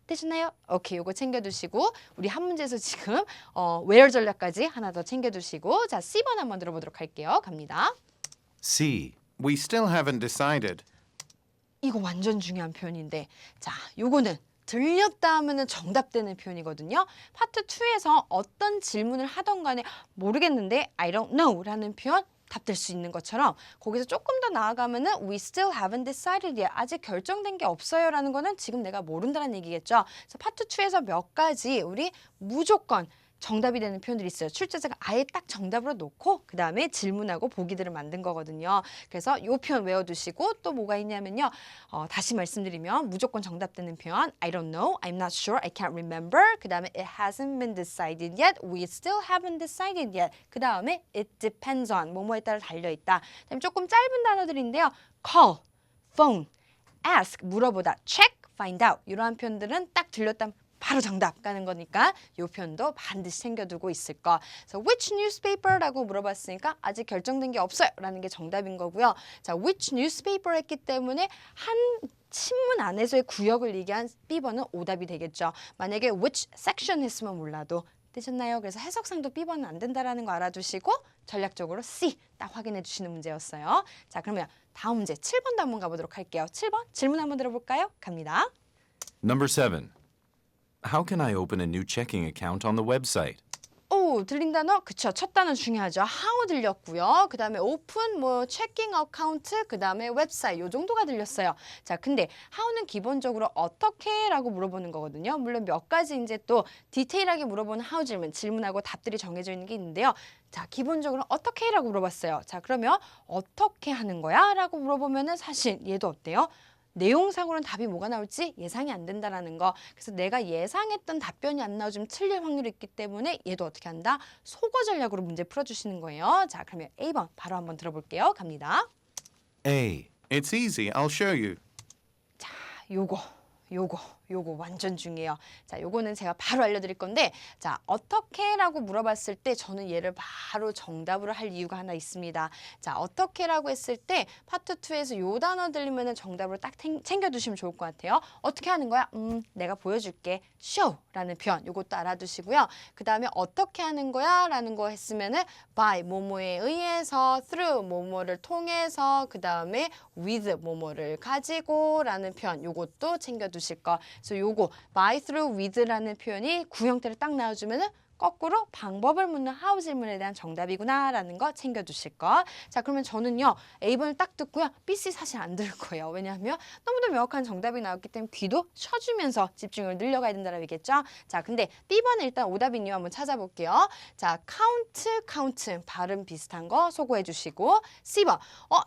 A: 되셨나요? 오케이, 요거 챙겨두시고 우리 한 문제에서 지금 where 전략까지 하나 더 챙겨두시고 자, C번 한번 들어보도록 할게요. 갑니다.
C: C. We still haven't decided.
A: 이거 완전 중요한 표현인데 자, 요거는 들렸다 하면은 정답되는 표현이거든요. 파트 2에서 어떤 질문을 하던 간에 모르겠는데 I don't know 라는 표현 답될 수 있는 것처럼 거기서 조금 더 나아가면은 we still haven't decided yet. 아직 결정된 게 없어요 라는 거는 지금 내가 모른다는 얘기겠죠. 그래서 파트 2에서 몇 가지 우리 무조건 정답이 되는 표현들이 있어요. 출제자가 아예 딱 정답으로 놓고 그 다음에 질문하고 보기들을 만든 거거든요. 그래서 이 표현 외워두시고 또 뭐가 있냐면요. 다시 말씀드리면 무조건 정답되는 표현 I don't know, I'm not sure, I can't remember 그 다음에 it hasn't been decided yet, we still haven't decided yet 그 다음에 it depends on 뭐뭐에 따라 달려있다. 그다음에 조금 짧은 단어들인데요. call, phone, ask 물어보다, check, find out 이러한 표현들은 딱 들렸다 바로 정답 가는 거니까 이 표현도 반드시 챙겨두고 있을 거. 그래서 which newspaper라고 물어봤으니까 아직 결정된 게 없어요 라는 게 정답인 거고요. 자, which newspaper 했기 때문에 한 신문 안에서의 구역을 얘기한 B번은 오답이 되겠죠. 만약에 which section 했으면 몰라도 되셨나요? 그래서 해석상도 B번은 안 된다라는 거 알아두시고 전략적으로 C 딱 확인해 주시는 문제였어요. 자, 그러면 다음 문제 7번도 한번 가보도록 할게요. 7번 질문 한번 들어볼까요? 갑니다.
E: Number 7. How can I open a new checking account on the website?
A: 오, 들린 단어? 그쵸. 첫 단어 중요하죠. how 들렸고요. 그 다음에 open, 체킹 어카운트, 그 다음에 웹사이트 요 정도가 들렸어요. 자, 근데 how는 기본적으로 어떻게 라고 물어보는 거거든요. 물론 몇 가지 이제 또 디테일하게 물어보는 how 질문하고 답들이 정해져 있는 게 있는데요. 자, 기본적으로 어떻게 라고 물어봤어요. 자, 그러면 어떻게 하는 거야? 라고 물어보면은 사실 얘도 어때요? 내용상으로는 답이 뭐가 나올지 예상이 안 된다라는 거. 그래서 내가 예상했던 답변이 안 나오면 틀릴 확률이 있기 때문에 얘도 어떻게 한다? 소거 전략으로 문제 풀어주시는 거예요. 자, 그러면 A번 바로 한번 들어볼게요. 갑니다.
C: A. It's easy. I'll show you.
A: 자, 요거 완전 중요해요. 자, 요거는 제가 바로 알려드릴 건데 자, 어떻게 라고 물어봤을 때 저는 얘를 바로 정답으로 할 이유가 하나 있습니다. 자, 어떻게 라고 했을 때 파트 2에서 요 단어 들리면 정답으로 딱 챙겨두시면 좋을 것 같아요. 어떻게 하는 거야? 내가 보여줄게. show 라는 표현 요것도 알아두시고요. 그 다음에 어떻게 하는 거야? 라는 거 했으면은 by 뭐뭐에 의해서 through 뭐뭐를 통해서 그 다음에 with 뭐뭐를 가지고 라는 표현 요것도 챙겨두실 거. 그래서 요거 by, through, with라는 표현이 구형태를 딱 나와주면은 거꾸로 방법을 묻는 how 질문에 대한 정답이구나라는 거 챙겨두실 거. 자, 그러면 저는요 A번을 딱 듣고요 B, C 사실 안 들을 거예요. 왜냐하면 너무도 명확한 정답이 나왔기 때문에 귀도 쳐주면서 집중을 늘려가야 된다라고 얘기했죠. 자, 근데 B번은 일단 오답인 이유 한번 찾아볼게요. 자, count 발음 비슷한 거 소거해 주시고 C번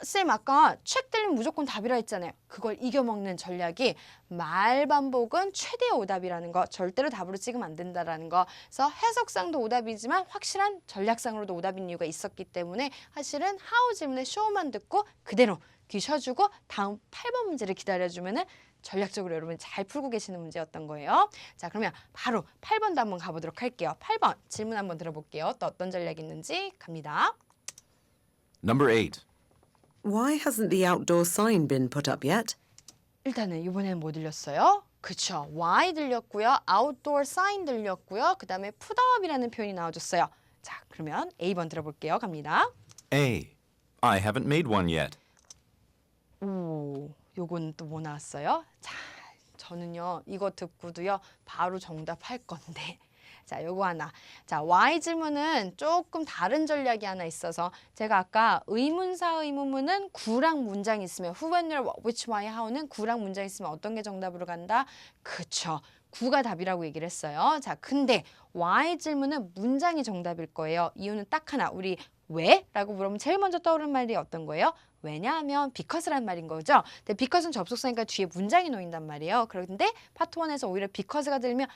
A: 쌤 아까 책 들리면 무조건 답이라 했잖아요. 그걸 이겨먹는 전략이 말 반복은 최대의 오답이라는 거. 절대로 답으로 찍으면 안 된다라는 거. 그래서 해석상도 오답이지만 확실한 전략상으로도 오답인 이유가 있었기 때문에 사실은 how 질문에 show만 듣고 그대로 귀 쉬어주고 다음 8번 문제를 기다려주면은 전략적으로 여러분이 잘 풀고 계시는 문제였던 거예요. 자, 그러면 바로 8번도 한번 가보도록 할게요. 8번 질문 한번 들어볼게요. 또 어떤 전략이 있는지 갑니다.
E: Number 8.
B: Why hasn't the outdoor sign been put up yet?
A: 일단은 이번에는 뭐 들렸어요? 그쵸. Why 들렸고요. Outdoor sign 들렸고요. 그 다음에 put up이라는 표현이 나와줬어요. 자, 그러면 A번 들어볼게요. 갑니다.
E: A. I haven't made one yet.
A: 오, 요건 또 뭐 나왔어요? 자, 저는요 이거 듣고도요 바로 정답할 건데 자, 요거 하나. 자, why 질문은 조금 다른 전략이 하나 있어서 제가 아까 의문사 의문문은 구랑 문장이 있으면 who, when, where, what, which, why, how는 구랑 문장이 있으면 어떤 게 정답으로 간다? 그쵸. 구가 답이라고 얘기를 했어요. 자, 근데 why 질문은 문장이 정답일 거예요. 이유는 딱 하나. 우리 왜? 라고 물으면 제일 먼저 떠오르는 말이 어떤 거예요? 왜냐하면 because란 말인 거죠. 근데 because는 접속사니까 뒤에 문장이 놓인단 말이에요. 그런데 파트 1에서 오히려 because가 들면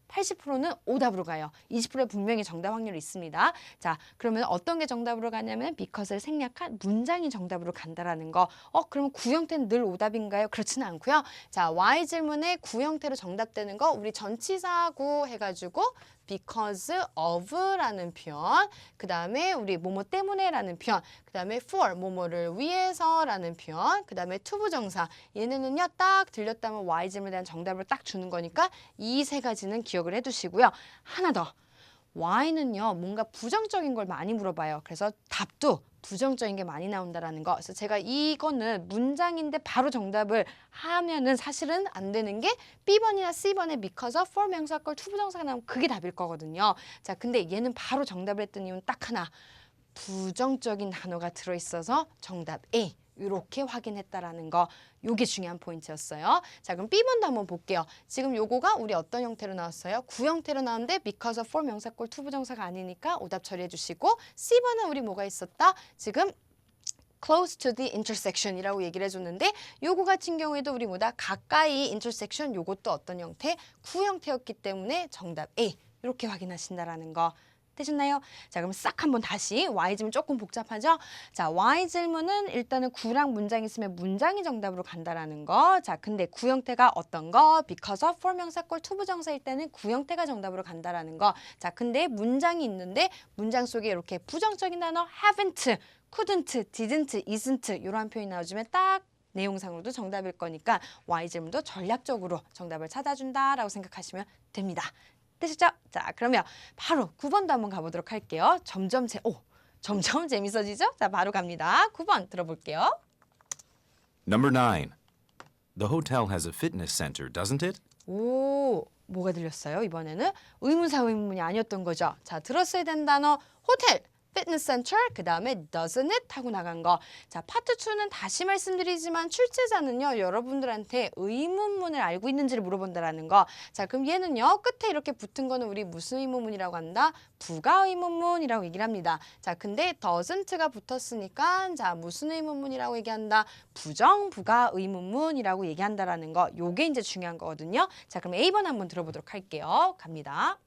A: 80%는 오답으로 가요. 20%에 분명히 정답 확률이 있습니다. 자, 그러면 어떤 게 정답으로 가냐면 because를 생략한 문장이 정답으로 간다라는 거. 그러면 구형태는 늘 오답인가요? 그렇지는 않고요. 자, why 질문에 구형태로 정답되는 거 우리 전치사구 해가지고 because of라는 표현, 그 다음에 우리 뭐뭐 때문에라는 표현, 그 다음에 for 뭐뭐를 위해서라는 표현, 그 다음에 to 부정사 얘네는요 딱 들렸다면 why 질문에 대한 정답을 딱 주는 거니까 이 세 가지는 기억을 해두시고요. 하나 더. why는요 뭔가 부정적인 걸 많이 물어봐요. 그래서 답도 부정적인 게 많이 나온다라는 거. 그래서 제가 이거는 문장인데 바로 정답을 하면은 사실은 안 되는 게 B번이나 C번에 because, for 명사 걸 to 부정사가 나오면 그게 답일 거거든요. 자, 근데 얘는 바로 정답을 했던 이유는 딱 하나. 부정적인 단어가 들어있어서 정답 A. 이렇게 확인했다라는 거. 요게 중요한 포인트였어요. 자, 그럼 B번도 한번 볼게요. 지금 요거가 우리 어떤 형태로 나왔어요? 구형태로 나왔는데 because of for 명사꼴 to 부정사가 아니니까 오답 처리해 주시고 C번은 우리 뭐가 있었다? 지금 close to the intersection 이라고 얘기를 해줬는데 요거 같은 경우에도 우리 뭐다? 가까이 intersection 요것도 어떤 형태? 구형태였기 때문에 정답 A. 이렇게 확인하신다라는 거. 되셨나요? 자, 그럼 싹 한번 다시 why 질문 조금 복잡하죠? 자, why 질문은 일단은 구랑 문장이 있으면 문장이 정답으로 간다라는 거. 자, 근데 구형태가 어떤 거? because of, for 명사꼴, to 부정사일 때는 구형태가 정답으로 간다라는 거. 자, 근데 문장이 있는데 문장 속에 이렇게 부정적인 단어 haven't, couldn't, didn't, isn't 이런 표현이 나와주면 딱 내용상으로도 정답일 거니까 why 질문도 전략적으로 정답을 찾아준다라고 생각하시면 됩니다. 되셨죠? 자, 그러면 바로 9번도 한번 가보도록 할게요. 점점 재밌어지죠? 자, 바로 갑니다. 9번 들어볼게요.
E: Number 9. The hotel has a fitness center, doesn't it?
A: 오, 뭐가 들렸어요? 이번에는 의문사 의문문이 아니었던 거죠. 자, 들었어야 되는 단어 호텔, 피트니스 센터, 그 다음에 doesn't it 하고 나간 거. 자, 파트 2는 다시 말씀드리지만 출제자는요 여러분들한테 의문문을 알고 있는지를 물어본다라는 거. 자, 그럼 얘는요 끝에 이렇게 붙은 거는 우리 무슨 의문문이라고 한다? 부가 의문문이라고 얘기를 합니다. 자, 근데 doesn't가 붙었으니까 자 무슨 의문문이라고 얘기한다? 부정부가 의문문이라고 얘기한다라는 거. 요게 이제 중요한 거거든요. 자, 그럼 A번 한번 들어보도록 할게요. 갑니다.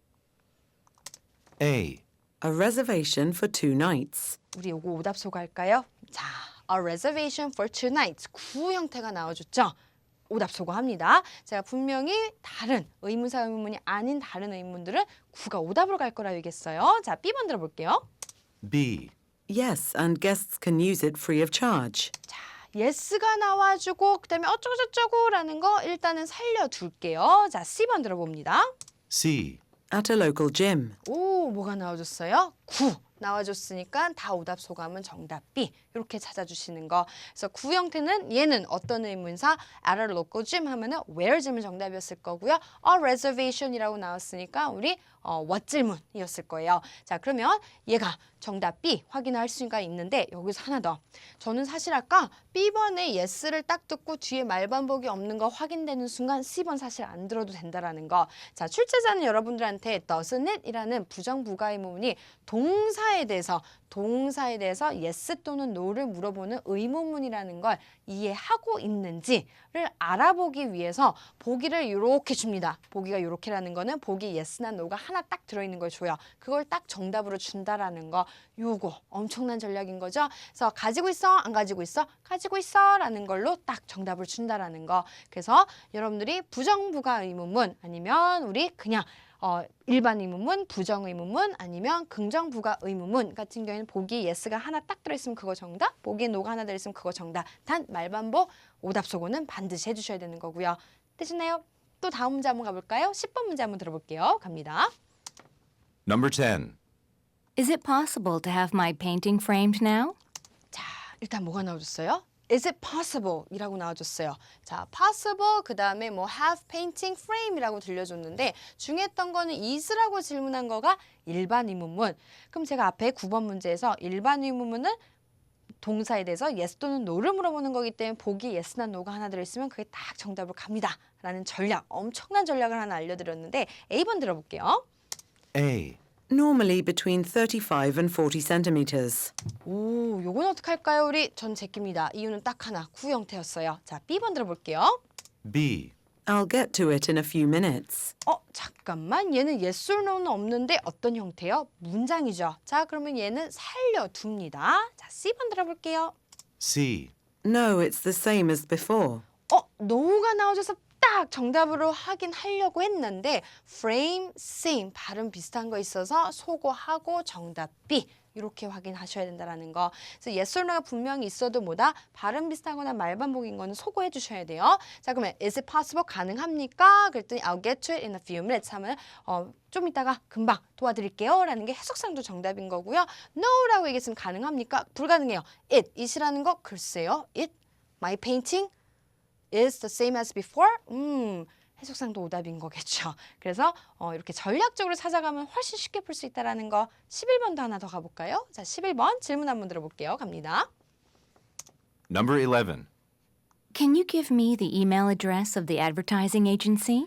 E: A.
B: A reservation for 2 nights.
A: 우리 요거 오답소가 할까요? 자, a reservation for 2 nights. 구 형태가 나와줬죠? 오답소가 합니다. 제가 분명히 다른 의문사 의문문이 아닌 다른 의문들은 구가 오답으로 갈 거라 얘기했어요. 자, B번 들어볼게요.
C: B.
B: Yes, and guests can use it free of charge.
A: 자, yes가 나와주고 그다음에 어쩌고저쩌고라는 거 일단은 살려둘게요. 자, C번 들어봅니다.
C: C.
B: At a local gym.
A: 오, 뭐가 나와줬어요? 구 나와줬으니까 다 오답 소감은 정답 B 이렇게 찾아주시는 거. 그래서 구 형태는 얘는 어떤 의문사? at a local gym 하면은 where 질문 정답이었을 거고요. a reservation이라고 나왔으니까 우리 what 질문이었을 거예요. 자, 그러면 얘가 정답 B 확인할 수가 있는데 여기서 하나 더. 저는 사실 아까 B번에 yes를 딱 듣고 뒤에 말 반복이 없는 거 확인되는 순간 C번 사실 안 들어도 된다라는 거. 자, 출제자는 여러분들한테 doesn't it이라는 부정부가 의문문이 동사에 대해서 yes 또는 no를 물어보는 의문문이라는 걸 이해하고 있는지를 알아보기 위해서 보기를 이렇게 줍니다. 보기가 이렇게라는 거는 보기 yes나 no가 하나 딱 들어있는 걸 줘요. 그걸 딱 정답으로 준다라는 거. 요거 엄청난 전략인 거죠. 그래서 가지고 있어? 안 가지고 있어? 가지고 있어 라는 걸로 딱 정답을 준다라는 거. 그래서 여러분들이 부정부가 의문문 아니면 우리 그냥 일반 의문문, 부정 의문문 아니면 긍정 부가 의문문 같은 경우에는 보기 yes가 하나 딱 들어있으면 그거 정답, 보기에 no가 하나 들어있으면 그거 정답. 단 말반복 오답 소고는 반드시 해주셔야 되는 거고요. 되시나요? 또 다음 문제 한번 가볼까요? 10번 문제 한번 들어볼게요. 갑니다.
E: Number 10.
D: Is it possible to have my painting framed now?
A: 자, 일단 뭐가 나와줬어요? Is it possible? 이라고 나와줬어요. 자, possible 그 다음에 뭐 have painting frame이라고 들려줬는데 중요했던 거는 is라고 질문한 거가 일반 의문문. 그럼 제가 앞에 9번 문제에서 일반 의문문은 동사에 대해서 yes 또는 no를 물어보는 거기 때문에 보기 yes나 no가 하나 들어있으면 그게 딱 정답으로 갑니다. 라는 전략, 엄청난 전략을 하나 알려드렸는데 A번 들어볼게요.
C: A.
B: Normally between 35 and 40 centimeters.
A: 오, 요건 어떻게 할까요? 우리 전 제끼입니다. 이유는 딱 하나, 구 형태였어요. 자, B번 들어볼게요.
C: B.
B: I'll get to it in a few minutes.
A: 잠깐만. 얘는 yes or no는 없는데 어떤 형태요? 문장이죠. 자, 그러면 얘는 살려둡니다. 자, C번 들어볼게요.
C: C.
B: No, it's the same as before.
A: no가 나와줘서 딱 정답으로 하긴 하려고 했는데 frame, same 발음 비슷한 거 있어서 소거하고 정답 B 이렇게 확인하셔야 된다는 거. 그래서 yes or no가 분명히 있어도 뭐다? 발음 비슷하거나 말반복인 거는 소거해 주셔야 돼요. 자, 그러면 is it possible? 가능합니까? 그랬더니 I'll get to it in a few minutes 하면 좀 이따가 금방 도와드릴게요 라는 게 해석상도 정답인 거고요. no라고 얘기했으면 가능합니까? 불가능해요. it이라는 거 글쎄요. my painting is the same as before? 해석상도 오답인 거겠죠. 그래서 이렇게 전략적으로 찾아가면 훨씬 쉽게 풀 수 있다는 거. 11번도 하나 더 가볼까요? 자, 11번 질문 한번 들어볼게요. 갑니다.
E: Number 11.
D: Can you give me the email address of the advertising agency?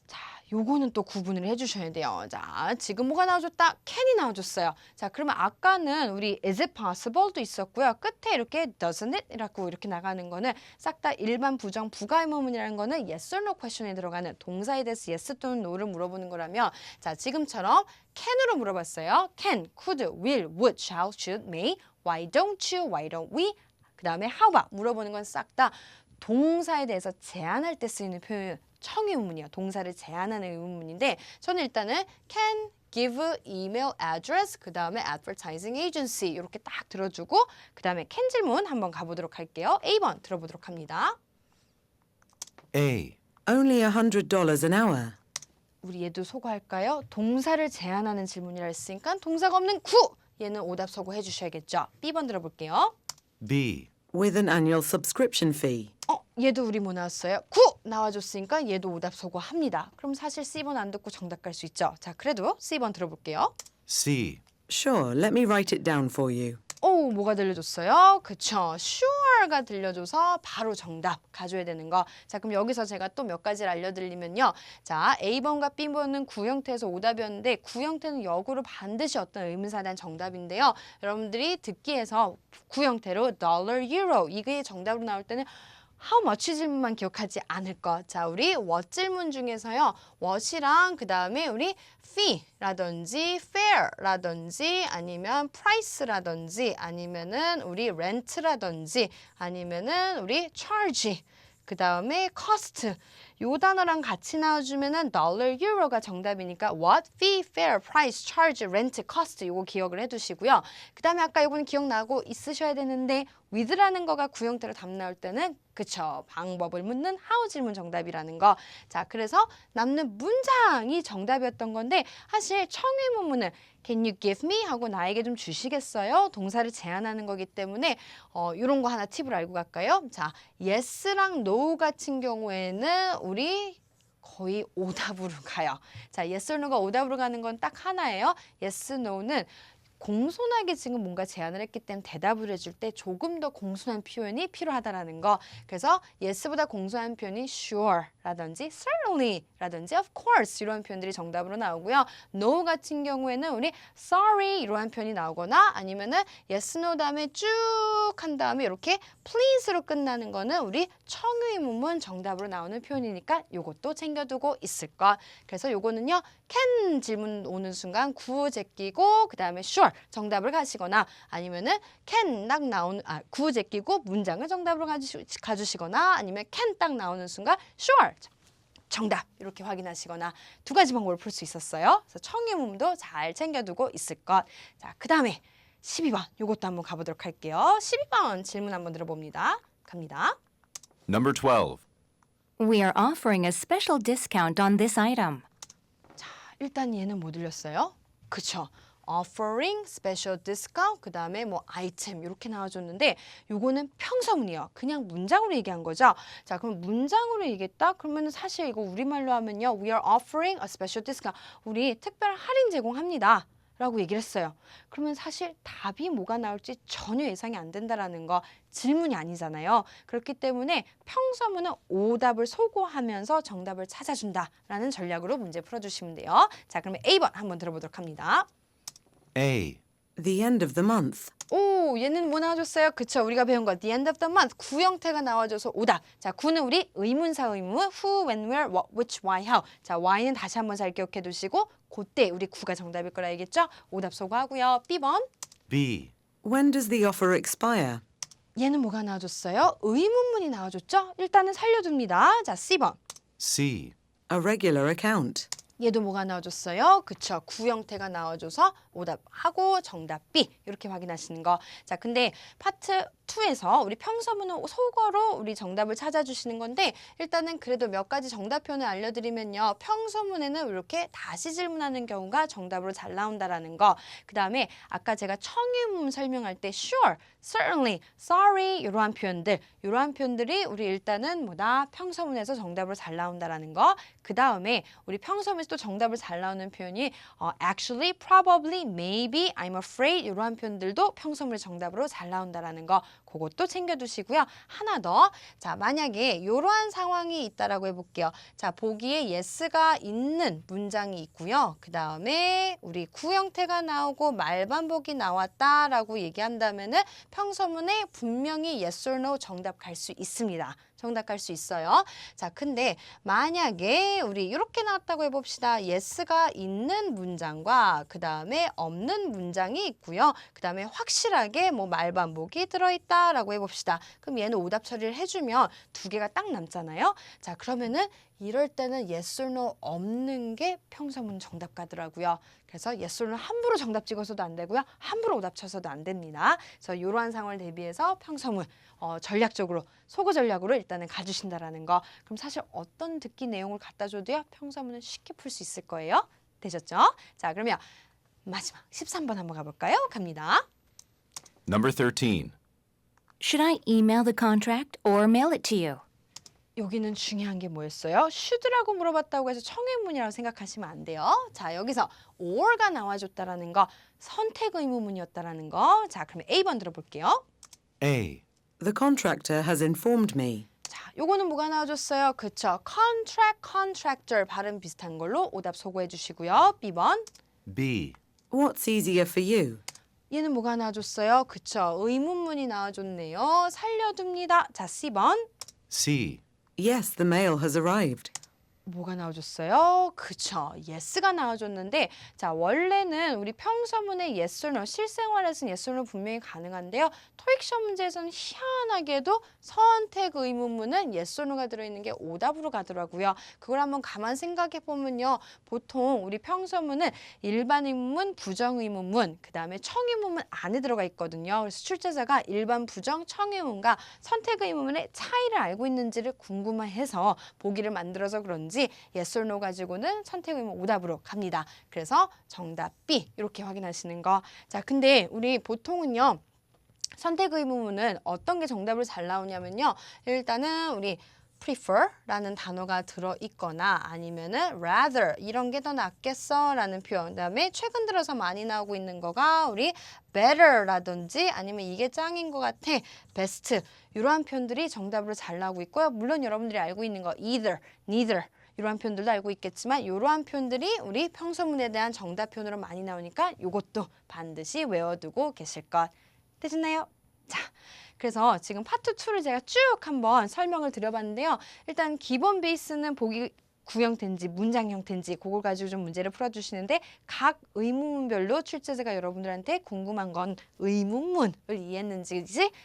A: 자, 요거는 또 구분을 해주셔야 돼요. 자, 지금 뭐가 나와줬다? can이 나와줬어요. 자, 그러면 아까는 우리 is it possible도 있었고요. 끝에 이렇게 doesn't it? 이라고 이렇게 나가는 거는 싹 다 일반 부정 부가 의문문이라는 거는 yes or no question에 들어가는 동사에 대해서 yes 또는 no를 물어보는 거라면 자, 지금처럼 can으로 물어봤어요. can, could, will, would, shall, should, may, why don't you, why don't we? 그 다음에 how about 물어보는 건 싹 다 동사에 대해서 제안할 때 쓰이는 표현 청의 의문이에요. 동사를 제안하는 의문인데 저는 일단은 can give email address 그 다음에 advertising agency 이렇게 딱 들어주고 그 다음에 can 질문 한번 가보도록 할게요. A번 들어보도록 합니다.
C: A.
B: Only $100 an hour.
A: 우리 얘도 소거할까요? 동사를 제안하는 질문이라 했으니까 동사가 없는 구! 얘는 오답 소거 해주셔야겠죠. B번 들어볼게요.
C: B.
B: With an annual subscription fee.
A: 얘도 우리 뭐 나왔어요? 구! 나와줬으니까 얘도 오답 소거합니다. 그럼 사실 C번 안 듣고 정답 갈 수 있죠. 자, 그래도 C번 들어볼게요.
C: C.
B: Sure, let me write it down for you.
A: 오, 뭐가 들려줬어요? 그쵸. sure가 들려줘서 바로 정답 가져야 되는 거. 자, 그럼 여기서 제가 또 몇 가지를 알려드리면요. 자, A번과 B번은 구형태에서 오답이었는데 구형태는 역으로 반드시 어떤 의문사에 대한 정답인데요. 여러분들이 듣기에서 구형태로 dollar, euro 이게 정답으로 나올 때는 how much 질문만 기억하지 않을 것. 자, 우리 what 질문 중에서요. what이랑 그 다음에 우리 fee라든지 fare라든지 아니면 price라든지 아니면은 우리 rent라든지 아니면은 우리 charge 그 다음에 cost 요 단어랑 같이 나와주면은 dollar, euro가 정답이니까 what, fee, fare, price, charge, rent, cost 요거 기억을 해두시고요. 그 다음에 아까 요거는 기억나고 있으셔야 되는데 with라는 거가 구형태로 답 나올 때는 그쵸 방법을 묻는 how 질문 정답이라는 거. 자, 그래서 남는 문장이 정답이었던 건데 사실 청의 문문은 Can you give me? 하고 나에게 좀 주시겠어요? 동사를 제안하는 거기 때문에 이런 거 하나 팁을 알고 갈까요? 자, yes랑 no 같은 경우에는 우리 거의 오답으로 가요. 자, yes or no가 오답으로 가는 건 딱 하나예요. yes, no는 공손하게 지금 뭔가 제안을 했기 때문에 대답을 해줄 때 조금 더 공손한 표현이 필요하다라는 거. 그래서 yes보다 공손한 표현이 sure라든지 certainly라든지 of course 이런 표현들이 정답으로 나오고요. no 같은 경우에는 우리 sorry 이러한 표현이 나오거나 아니면은 yes, no 다음에 쭉 한 다음에 이렇게 please로 끝나는 거는 우리 청의문문 정답으로 나오는 표현이니까 요것도 챙겨두고 있을 것. 그래서 요거는요. can 질문 오는 순간 구어 제끼고 그 다음에 sure 정답을 가시거나 아니면은 can 딱 나오는 구어 제끼고 문장을 정답으로 가주시거나 아니면 can 딱 나오는 순간 sure 정답 이렇게 확인하시거나 두 가지 방법을 풀 수 있었어요. 그래서 청유문도 잘 챙겨두고 있을 것. 자, 그 다음에 12번 요것도 한번 가보도록 할게요. 12번 질문 한번 들어봅니다. 갑니다.
E: Number 12.
D: We are offering a special discount on this item.
A: 일단 얘는 뭐 들렸어요? 그쵸. offering, special discount, 그 다음에 뭐 item 이렇게 나와줬는데 요거는 평서문이요. 그냥 문장으로 얘기한 거죠. 자, 그럼 문장으로 얘기했다? 그러면 사실 이거 우리말로 하면요. We are offering a special discount. 우리 특별 할인 제공합니다. 라고 얘기를 했어요. 그러면 사실 답이 뭐가 나올지 전혀 예상이 안 된다라는 거 질문이 아니잖아요. 그렇기 때문에 평서문은 오답을 소거하면서 정답을 찾아준다라는 전략으로 문제 풀어주시면 돼요. 자, 그러면 A번 한번 들어보도록 합니다.
C: A.
B: The end of the month.
A: 오, 얘는 뭐 나와줬어요? 그쵸, 우리가 배운 거 the end of the month 구 형태가 나와줘서 오답. 자, 구는 우리 의문사 의문 who, when, where, what, which, why, how. 자, why는 다시 한번 잘 기억해 두시고 그때 우리 구가 정답일 거라 알겠죠? 오답 소거하고요. B번
C: B.
B: When does the offer expire?
A: 얘는 뭐가 나와줬어요? 의문문이 나와줬죠? 일단은 살려둡니다. 자, C번
C: C.
B: A regular account.
A: 얘도 뭐가 나와줬어요? 그쵸, 구 형태가 나와줘서 오답하고 정답 B 이렇게 확인하시는 거. 자, 근데 파트 2에서 우리 평서문은 속어로 우리 정답을 찾아주시는 건데 일단은 그래도 몇 가지 정답 표현을 알려드리면요. 평서문에는 이렇게 다시 질문하는 경우가 정답으로 잘 나온다라는 거. 그 다음에 아까 제가 청유문 설명할 때 sure, certainly, sorry 이러한 표현들이 우리 일단은 뭐다 평서문에서 정답으로 잘 나온다라는 거. 그 다음에 우리 평서문에서 또 정답을 잘 나오는 표현이 actually, probably, maybe, I'm afraid 이러한 표현들도 평서문의 정답으로 잘 나온다라는 거. 그것도 챙겨두시고요. 하나 더. 자, 만약에 이러한 상황이 있다라고 해볼게요. 자, 보기에 yes가 있는 문장이 있고요. 그 다음에 우리 구 형태가 나오고 말반복이 나왔다라고 얘기한다면은 평서문에 분명히 yes or no 정답 갈 수 있습니다. 정답 갈 수 있어요. 자, 근데 만약에 우리 이렇게 나왔다고 해봅시다. yes가 있는 문장과 그 다음에 없는 문장이 있고요. 그 다음에 확실하게 뭐 말반복이 들어있다라고 해봅시다. 그럼 얘는 오답 처리를 해주면 두 개가 딱 남잖아요. 자, 그러면은 이럴 때는 yes or no 없는 게 평서문 정답 가더라고요. 그래서 yes or no 함부로 정답 찍어서도 안 되고요. 함부로 오답 쳐서도 안 됩니다. 그래서 이러한 상황을 대비해서 평서문 전략적으로 소거 전략으로 일단은 가주신다라는 거. 그럼 사실 어떤 듣기 내용을 갖다 줘도요. 평서문은 쉽게 풀 수 있을 거예요. 되셨죠? 자, 그러면 마지막 13번 한번 가볼까요? 갑니다.
E: Number 13.
D: Should I email the contract or mail it to you?
A: 여기는 중요한 게 뭐였어요? should라고 물어봤다고 해서 청의문이라고 생각하시면 안 돼요. 자, 여기서 or가 나와줬다라는 거, 선택 의무문이었다라는 거. 자, 그러면 A번 들어볼게요.
C: A.
B: The contractor has informed me.
A: 자, 요거는 뭐가 나와줬어요? 그쵸, contract, contractor 발음 비슷한 걸로 오답 소거해 주시고요. B번
C: B.
B: What's easier for you?
A: 얘는 뭐가 나와줬어요? 그쵸, 의문문이 나와줬네요. 살려둡니다. 자, C번
C: C.
B: Yes, the mail has arrived.
A: 뭐가 나와줬어요? 그쵸, yes가 나와줬는데 자, 원래는 우리 평서문의 yes or no, 실생활에서는 yes or no 분명히 가능한데요. 토익 시험 문제에서는 희한하게도 선택 의문문은 yes or no가 들어있는 게 오답으로 가더라고요. 그걸 한번 가만 생각해 보면요. 보통 우리 평서문은 일반 의문문, 부정 의문문, 그 다음에 청의문문 안에 들어가 있거든요. 그래서 출제자가 일반 부정, 청의문과 선택 의문문의 차이를 알고 있는지를 궁금해해서 보기를 만들어서 그런지 yes or no 가지고는 선택 의문 오답으로 갑니다. 그래서 정답 B 이렇게 확인하시는 거. 자, 근데 우리 보통은요. 선택 의문문은 어떤 게 정답으로 잘 나오냐면요. 일단은 우리 prefer라는 단어가 들어있거나 아니면은 rather 이런 게 더 낫겠어 라는 표현. 그다음에 최근 들어서 많이 나오고 있는 거가 우리 better라든지 아니면 이게 짱인 것 같아 best 이러한 표현들이 정답으로 잘 나오고 있고요. 물론 여러분들이 알고 있는 거 either, neither 이러한 표현들도 알고 있겠지만 이러한 표현들이 우리 평서문에 대한 정답 표현으로 많이 나오니까 이것도 반드시 외워두고 계실 것. 되셨나요? 자, 그래서 지금 파트 2를 제가 쭉 한번 설명을 드려봤는데요. 일단 기본 베이스는 보기 구 형태인지 문장 형태인지 그걸 가지고 좀 문제를 풀어주시는데 각 의문문별로 출제자가 여러분들한테 궁금한 건 의문문을 이해했는지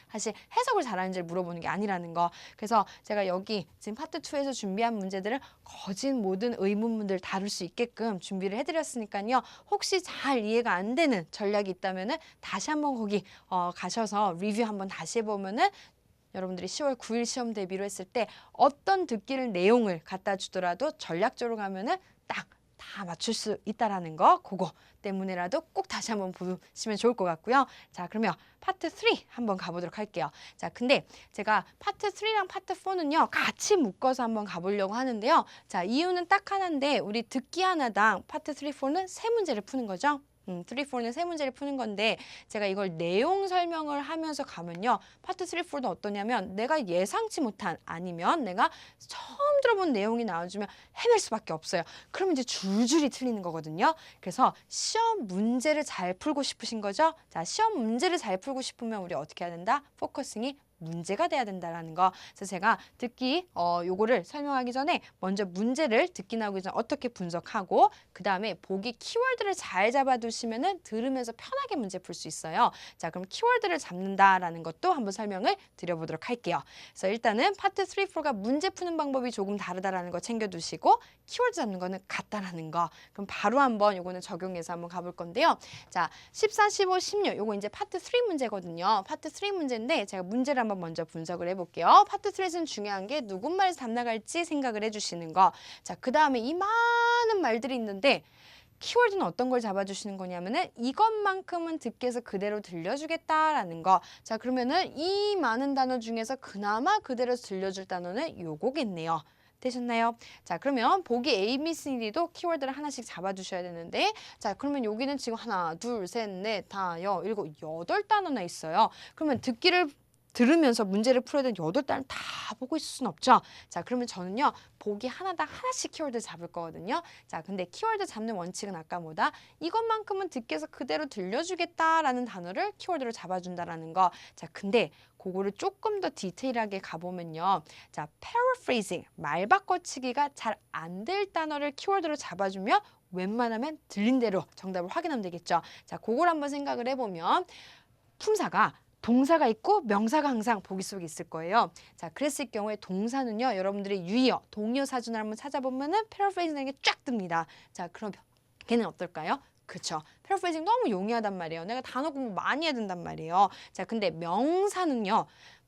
A: 사실 해석을 잘하는지를 물어보는 게 아니라는 거. 그래서 제가 여기 지금 파트 2에서 준비한 문제들을 거진 모든 의문문들 다룰 수 있게끔 준비를 해드렸으니까요. 혹시 잘 이해가 안 되는 전략이 있다면은 다시 한번 거기 가셔서 리뷰 한번 다시 해보면은 여러분들이 10월 9일 시험 대비로 했을 때 어떤 듣기를 내용을 갖다 주더라도 전략적으로 가면은 딱 다 맞출 수 있다라는 거 그거 때문에라도 꼭 다시 한번 보시면 좋을 것 같고요. 자, 그러면 파트 3 한번 가보도록 할게요. 자, 근데 제가 파트 3랑 파트 4는요 같이 묶어서 한번 가보려고 하는데요. 자, 이유는 딱 하나인데 우리 듣기 하나당 파트 3, 4는 세 문제를 푸는 거죠. 3, 4는 세 문제를 푸는 건데 제가 이걸 내용 설명을 하면서 가면요. 파트 3, 4는 어떠냐면 내가 예상치 못한 아니면 내가 처음 들어본 내용이 나와주면 헤맬 수밖에 없어요. 그러면 이제 줄줄이 틀리는 거거든요. 그래서 시험 문제를 잘 풀고 싶으신 거죠? 자, 시험 문제를 잘 풀고 싶으면 우리 어떻게 해야 된다? 포커싱이 문제가 돼야 된다라는 거. 그래서 제가 듣기 요거를 설명하기 전에 먼저 문제를 듣기 나오기 전에 어떻게 분석하고 그 다음에 보기 키워드를 잘 잡아두시면은 들으면서 편하게 문제 풀 수 있어요. 자, 그럼 키워드를 잡는다라는 것도 한번 설명을 드려보도록 할게요. 그래서 일단은 파트 3, 4가 문제 푸는 방법이 조금 다르다라는 거 챙겨두시고 키워드 잡는 거는 같다라는 거. 그럼 바로 한번 요거는 적용해서 한번 가볼 건데요. 자, 14, 15, 16 요거 이제 파트 3 문제거든요. 파트 3 문제인데 제가 문제를 한번 먼저 분석을 해볼게요. 파트 3에서는 중요한 게 누군 말에서 답 나갈지 생각을 해주시는 거. 자, 그 다음에 이 많은 말들이 있는데 키워드는 어떤 걸 잡아주시는 거냐면은 이것만큼은 듣기에서 그대로 들려주겠다라는 거. 자, 그러면은 이 많은 단어 중에서 그나마 그대로 들려줄 단어는 요거겠네요. 되셨나요? 자, 그러면 보기 A, B, C, D도 키워드를 하나씩 잡아주셔야 되는데 자, 그러면 여기는 지금 하나, 둘, 셋, 넷, 다, 일곱, 여덟 단어나 있어요. 그러면 듣기를 들으면서 문제를 풀어야 되는 8단을 다 보고 있을 수는 없죠. 자, 그러면 저는요. 보기 하나당 하나씩 키워드 잡을 거거든요. 자, 근데 키워드 잡는 원칙은 아까 뭐다? 이것만큼은 듣기에서 그대로 들려주겠다라는 단어를 키워드로 잡아준다라는 거. 자, 근데 그거를 조금 더 디테일하게 가보면요. 자, paraphrasing, 말 바꿔치기가 잘 안 될 단어를 키워드로 잡아주면 웬만하면 들린 대로 정답을 확인하면 되겠죠. 자, 그걸 한번 생각을 해보면 품사가 동사가 있고 명사가 항상 보기 속에 있을 거예요. 자, 그랬을 경우에 동사는요. 여러분들이 유의어, 동의어 사전을 한번 찾아보면은 패러프레이징이 쫙 뜹니다. 자, 그럼 걔는 어떨까요? 그렇죠. 패러프레이징 너무 용이하단 말이에요. 내가 단어 공부 많이 해야 된단 말이에요. 자, 근데 명사는요.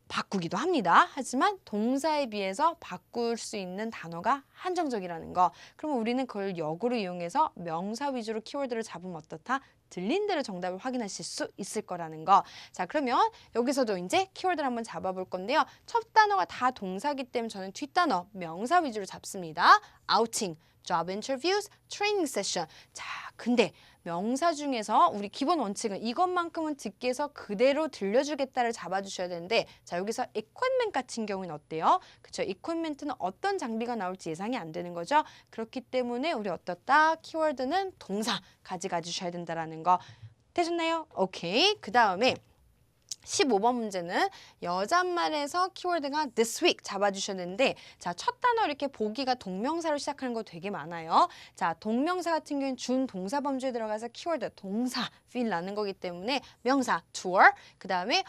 A: 바꾸기도 합니다. 하지만 동사에 비해서 바꿀 수 있는 단어가 한정적이라는 거. 그러면 우리는 그걸 역으로 이용해서 명사 위주로 키워드를 잡으면 어떻다? 들린 대로 정답을 확인하실 수 있을 거라는 거. 자, 그러면 여기서도 이제 키워드를 한번 잡아볼 건데요. 첫 단어가 다 동사기 때문에 저는 뒷단어 명사 위주로 잡습니다. outing, job interviews, training session. 자, 근데 명사 중에서 우리 기본 원칙은 이것만큼은 듣기에서 그대로 들려주겠다를 잡아주셔야 되는데 자, 여기서 equipment 같은 경우는 어때요? 그렇죠. equipment는 어떤 장비가 나올지 예상이 안 되는 거죠. 그렇기 때문에 우리 어떻다? 키워드는 동사 가져주셔야 된다라는 거. 되셨나요? 오케이. 그 다음에 15번 문제는 여잣말에서 키워드가 this week 잡아주셔야 되는데 자, 첫 단어 이렇게 보기가 동명사로 시작하는 거 되게 많아요. 자, 동명사 같은 경우는 준 동사 범주에 들어가서 키워드 동사 feel 나는 거기 때문에 명사 tour 그 다음에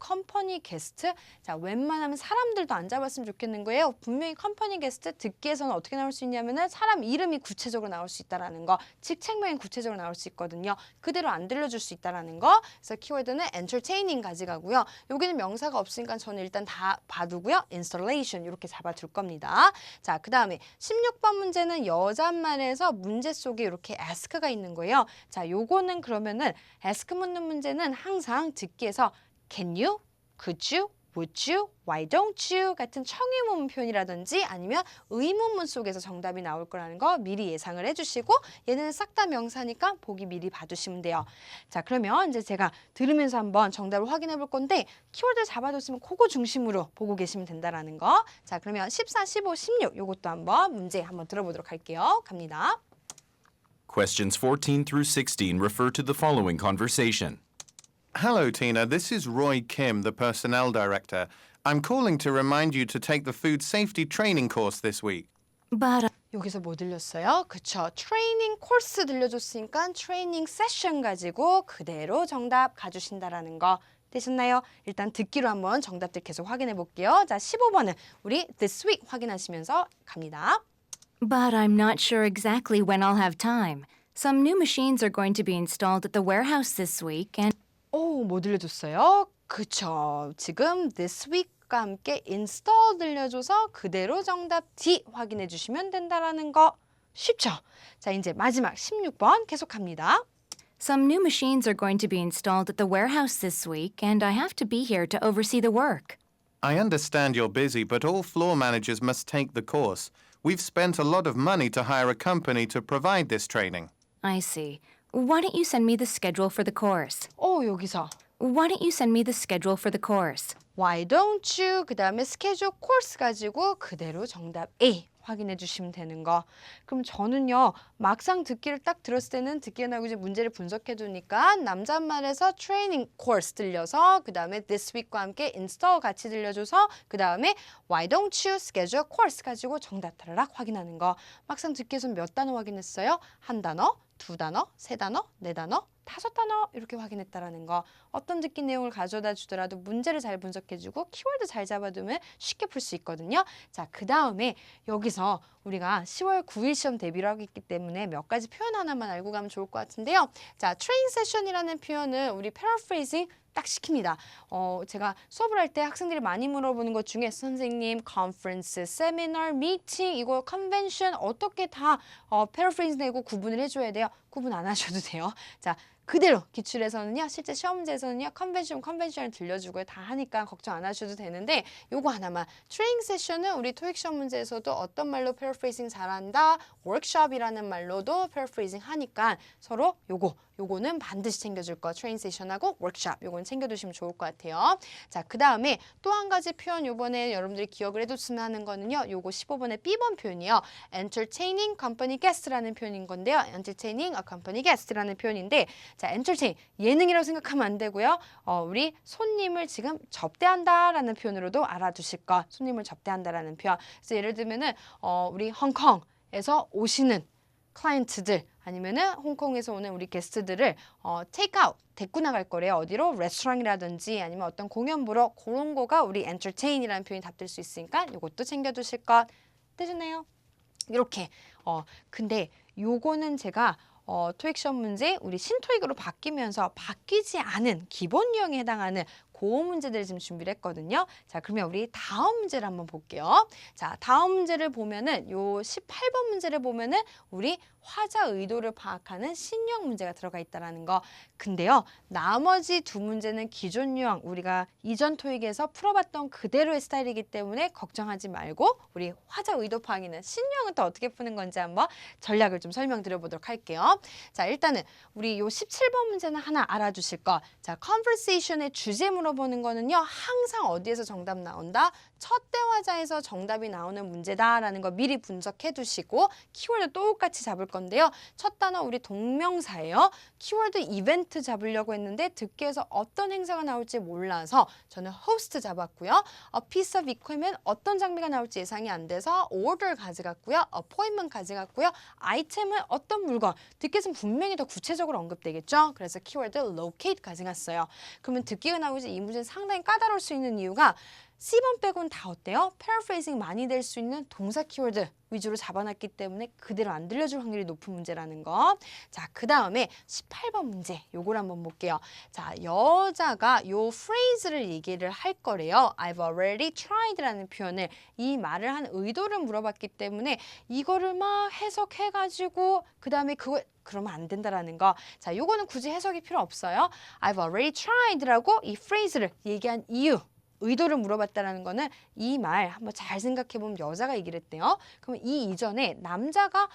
A: 컴퍼니 게스트 자, 웬만하면 사람들도 안 잡았으면 좋겠는 거예요. 분명히 컴퍼니 게스트 듣기에서는 어떻게 나올 수 있냐면은 사람 이름이 구체적으로 나올 수 있다라는 거 직책명이 구체적으로 나올 수 있거든요. 그대로 안 들려줄 수 있다라는 거 그래서 키워드는 entertaining 가져가고요. 여기는 명사가 없으니까 저는 일단 다 봐두고요. installation 이렇게 잡아둘 겁니다. 자, 그 다음에 16번 문제는 여잣말에서 문제 속에 이렇게 ask가 있는 거예요. 자, 요거는 그러면은 ask 묻는 문제는 항상 듣기에서 can you, could you, would you, why don't you 같은 청의문 표현이라든지 아니면 의문문 속에서 정답이 나올 거라는 거 미리 예상을 해주시고 얘는 싹 다 명사니까 보기 미리 봐두시면 돼요. 자, 그러면 이제 제가 들으면서 한번 정답을 확인해 볼 건데 키워드 잡아뒀으면 그거 중심으로 보고 계시면 된다라는 거. 자, 그러면 14, 15, 16 요것도 한번 문제 한번 들어보도록 할게요. 갑니다.
E: Questions 14 through 16 refer to the following conversation.
C: Hello, Tina. This is Roy Kim, the Personnel Director. I'm calling to remind you to take the food safety training course this week.
D: But
A: 여기서 뭐 들렸어요? 그쵸. 트레이닝 코र्스 들려줬으니까 트레이닝 세션 가지고 그대로 정답 가주신다라는 거 되셨나요? 일단 듣기로 한번 정답들 계속 확인해 볼게요. 자, 15번은 우리 this week 확인하시면서 갑니다.
D: But I'm not sure exactly when I'll have time. Some new machines are going to be installed at the warehouse this week, and
A: 오, 뭐 들려줬어요? 그쵸. 지금 this week과 함께 install 들려줘서 그대로 정답 D 확인해 주시면 된다라는 거 쉽죠? 자, 이제 마지막 16번 계속합니다.
D: some new machines are going to be installed at the warehouse this week, and I have to be here to oversee the work.
C: I understand you're busy, but all floor managers must take the course. We've spent a lot of money to hire a company to provide this training.
D: I see. Why don't you send me the schedule for the course?
A: 오, 여기서
D: Why don't you send me the schedule for the course?
A: Why don't you? 그 다음에 스케줄 코스 가지고 그대로 정답 A 확인해 주시면 되는 거. 그럼 저는요, 막상 듣기를 딱 들었을 때는 듣기가 나고 이제 문제를 분석해 두니까 남잣말에서 트레이닝 코스 들려서 그 다음에 this week과 함께 install 같이 들려줘서 그 다음에 why don't you schedule course 가지고 정답 타라락 확인하는 거. 막상 듣기에서 몇 단어 확인했어요? 한 단어, 두 단어, 세 단어, 네 단어, 다섯 단어 이렇게 확인했다라는 거. 어떤 듣기 내용을 가져다 주더라도 문제를 잘 분석해주고 키워드 잘 잡아두면 쉽게 풀 수 있거든요. 자, 그 다음에 여기서 우리가 10월 9일 시험 대비를 하고 있기 때문에 몇 가지 표현 하나만 알고 가면 좋을 것 같은데요. 자, 트레인 세션이라는 표현은 우리 패러프레이징 딱 시킵니다. 제가 수업을 할 때 학생들이 많이 물어보는 것 중에 선생님, 컨퍼런스, 세미나, 미팅, 이거 컨벤션 어떻게 다 패러프레이징 되고 구분을 해줘야 돼요? 구분 안 하셔도 돼요. 자, 그대로 기출에서는요, 실제 시험 문제에서는요, 컨벤션을 들려주고요, 다 하니까 걱정 안 하셔도 되는데 요거 하나만. 트레이닝 세션은 우리 토익 시험 문제에서도 어떤 말로 패러프레이징 잘한다, 워크숍이라는 말로도 패러프레이징 하니까 서로 요거는 반드시 챙겨줄 거. 트레이닝 세션하고 워크숍 요건 챙겨두시면 좋을 것 같아요. 자, 그 다음에 또 한 가지 표현 요번에 여러분들이 기억을 해뒀으면 하는 거는요, 요거 15번의 B번 표현이요. entertaining company guest라는 표현인 건데요. entertaining a company guest라는 표현인데, 자, entertain 예능이라고 생각하면 안 되고요. 우리 손님을 지금 접대한다라는 표현으로도 알아두실 것. 손님을 접대한다라는 표현. 그래서 예를 들면은 우리 홍콩에서 오시는 클라이언트들 아니면은 홍콩에서 오는 우리 게스트들을 테이크아웃 데리고 나갈 거래요. 어디로? 레스토랑이라든지 아니면 어떤 공연 보러 그런 거가 우리 entertain이라는 표현이 답될 수 있으니까 이것도 챙겨두실 것 되셨나요? 이렇게 근데 요거는 제가 토익 시험 문제 우리 신토익으로 바뀌면서 바뀌지 않은 기본 유형에 해당하는 그 문제들을 지금 준비를 했거든요. 자, 그러면 우리 다음 문제를 한번 볼게요. 자, 다음 문제를 보면은 요 18번 문제를 보면은 우리 화자 의도를 파악하는 신유형 문제가 들어가 있다라는 거. 근데요, 나머지 두 문제는 기존 유형 우리가 이전 토익에서 풀어봤던 그대로의 스타일이기 때문에 걱정하지 말고 우리 화자 의도 파악이는 신유형은 또 어떻게 푸는 건지 한번 전략을 좀 설명드려 보도록 할게요. 자, 일단은 우리 요 17번 문제는 하나 알아주실 거. 자, conversation의 주제 물어보는 거는요, 항상 어디에서 정답 나온다? 첫 대화자에서 정답이 나오는 문제다라는 거 미리 분석해 두시고 키워드 똑같이 잡을 건데요. 첫 단어 우리 동명사예요. 키워드 이벤트 잡으려고 했는데 듣기에서 어떤 행사가 나올지 몰라서 저는 host 잡았고요. A piece of equipment 어떤 장비가 나올지 예상이 안 돼서 order 가져갔고요. appointment 가져갔고요. 아이템은 어떤 물건 듣기에서는 분명히 더 구체적으로 언급되겠죠. 그래서 키워드 locate 가져갔어요. 그러면 듣기가 나오지 이 문제는 상당히 까다로울 수 있는 이유가 C번 빼고는 다 어때요? 패러프레이징 많이 될 수 있는 동사 키워드 위주로 잡아놨기 때문에 그대로 안 들려줄 확률이 높은 문제라는 거. 자, 그 다음에 18번 문제 요걸 한번 볼게요. 자, 여자가 요 phrase를 얘기를 할 거래요. I've already tried라는 표현을 이 말을 한 의도를 물어봤기 때문에 이거를 막 해석해가지고 그 다음에 그러면 안 된다라는 거. 자, 요거는 굳이 해석이 필요 없어요. I've already tried라고 이 phrase를 얘기한 이유 의도를 물어봤다라는 거는 이 말 한번 잘 생각해보면 여자가 얘기를 했대요. 그러면 이 이전에 남자가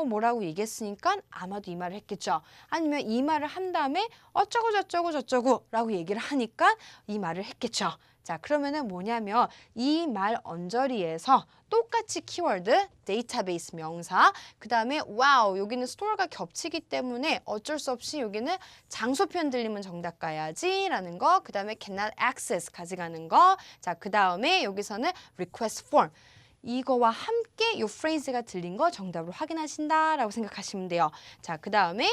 A: 뭐라고 얘기했으니까 아마도 이 말을 했겠죠. 아니면 이 말을 한 다음에 어쩌고 저쩌고 라고 얘기를 하니까 이 말을 했겠죠. 자, 그러면은 뭐냐면 이 말 언저리에서 똑같이 키워드, 데이터베이스 명사, 그 다음에 와우, 여기는 스토어가 겹치기 때문에 어쩔 수 없이 여기는 장소 표현 들리면 정답 가야지 라는 거, 그 다음에 cannot access 가져가는 거, 자, 그 다음에 여기서는 request form. 이거와 함께 이 phrase가 들린 거 정답으로 확인하신다라고 생각하시면 돼요. 자, 그 다음에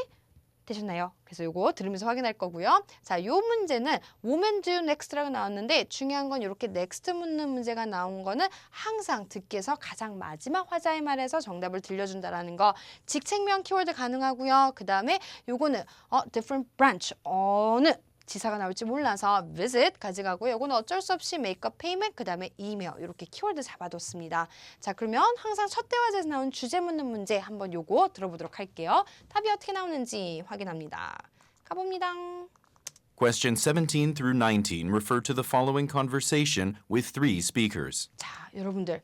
A: 되셨나요? 그래서 요거 들으면서 확인할 거고요. 자, 요 문제는 woman do next라고 나왔는데 중요한 건 이렇게 next 묻는 문제가 나온 거는 항상 듣기에서 가장 마지막 화자의 말에서 정답을 들려준다라는 거. 직책명 키워드 가능하고요. 그 다음에 요거는 different branch 어느 지사가 나올지 몰라서 visit 가져가고요. 요거는 어쩔 수 없이 make a payment 그 다음에 email 이렇게 키워드 잡아뒀습니다. 자, 그러면 항상 첫 대화제에서 나온 주제 묻는 문제 한번 요거 들어보도록 할게요. 답이 어떻게 나오는지 확인합니다. 가봅니다.
E: Question 17 through 19 refer to the following conversation with 3 speakers.
A: 자, 여러분들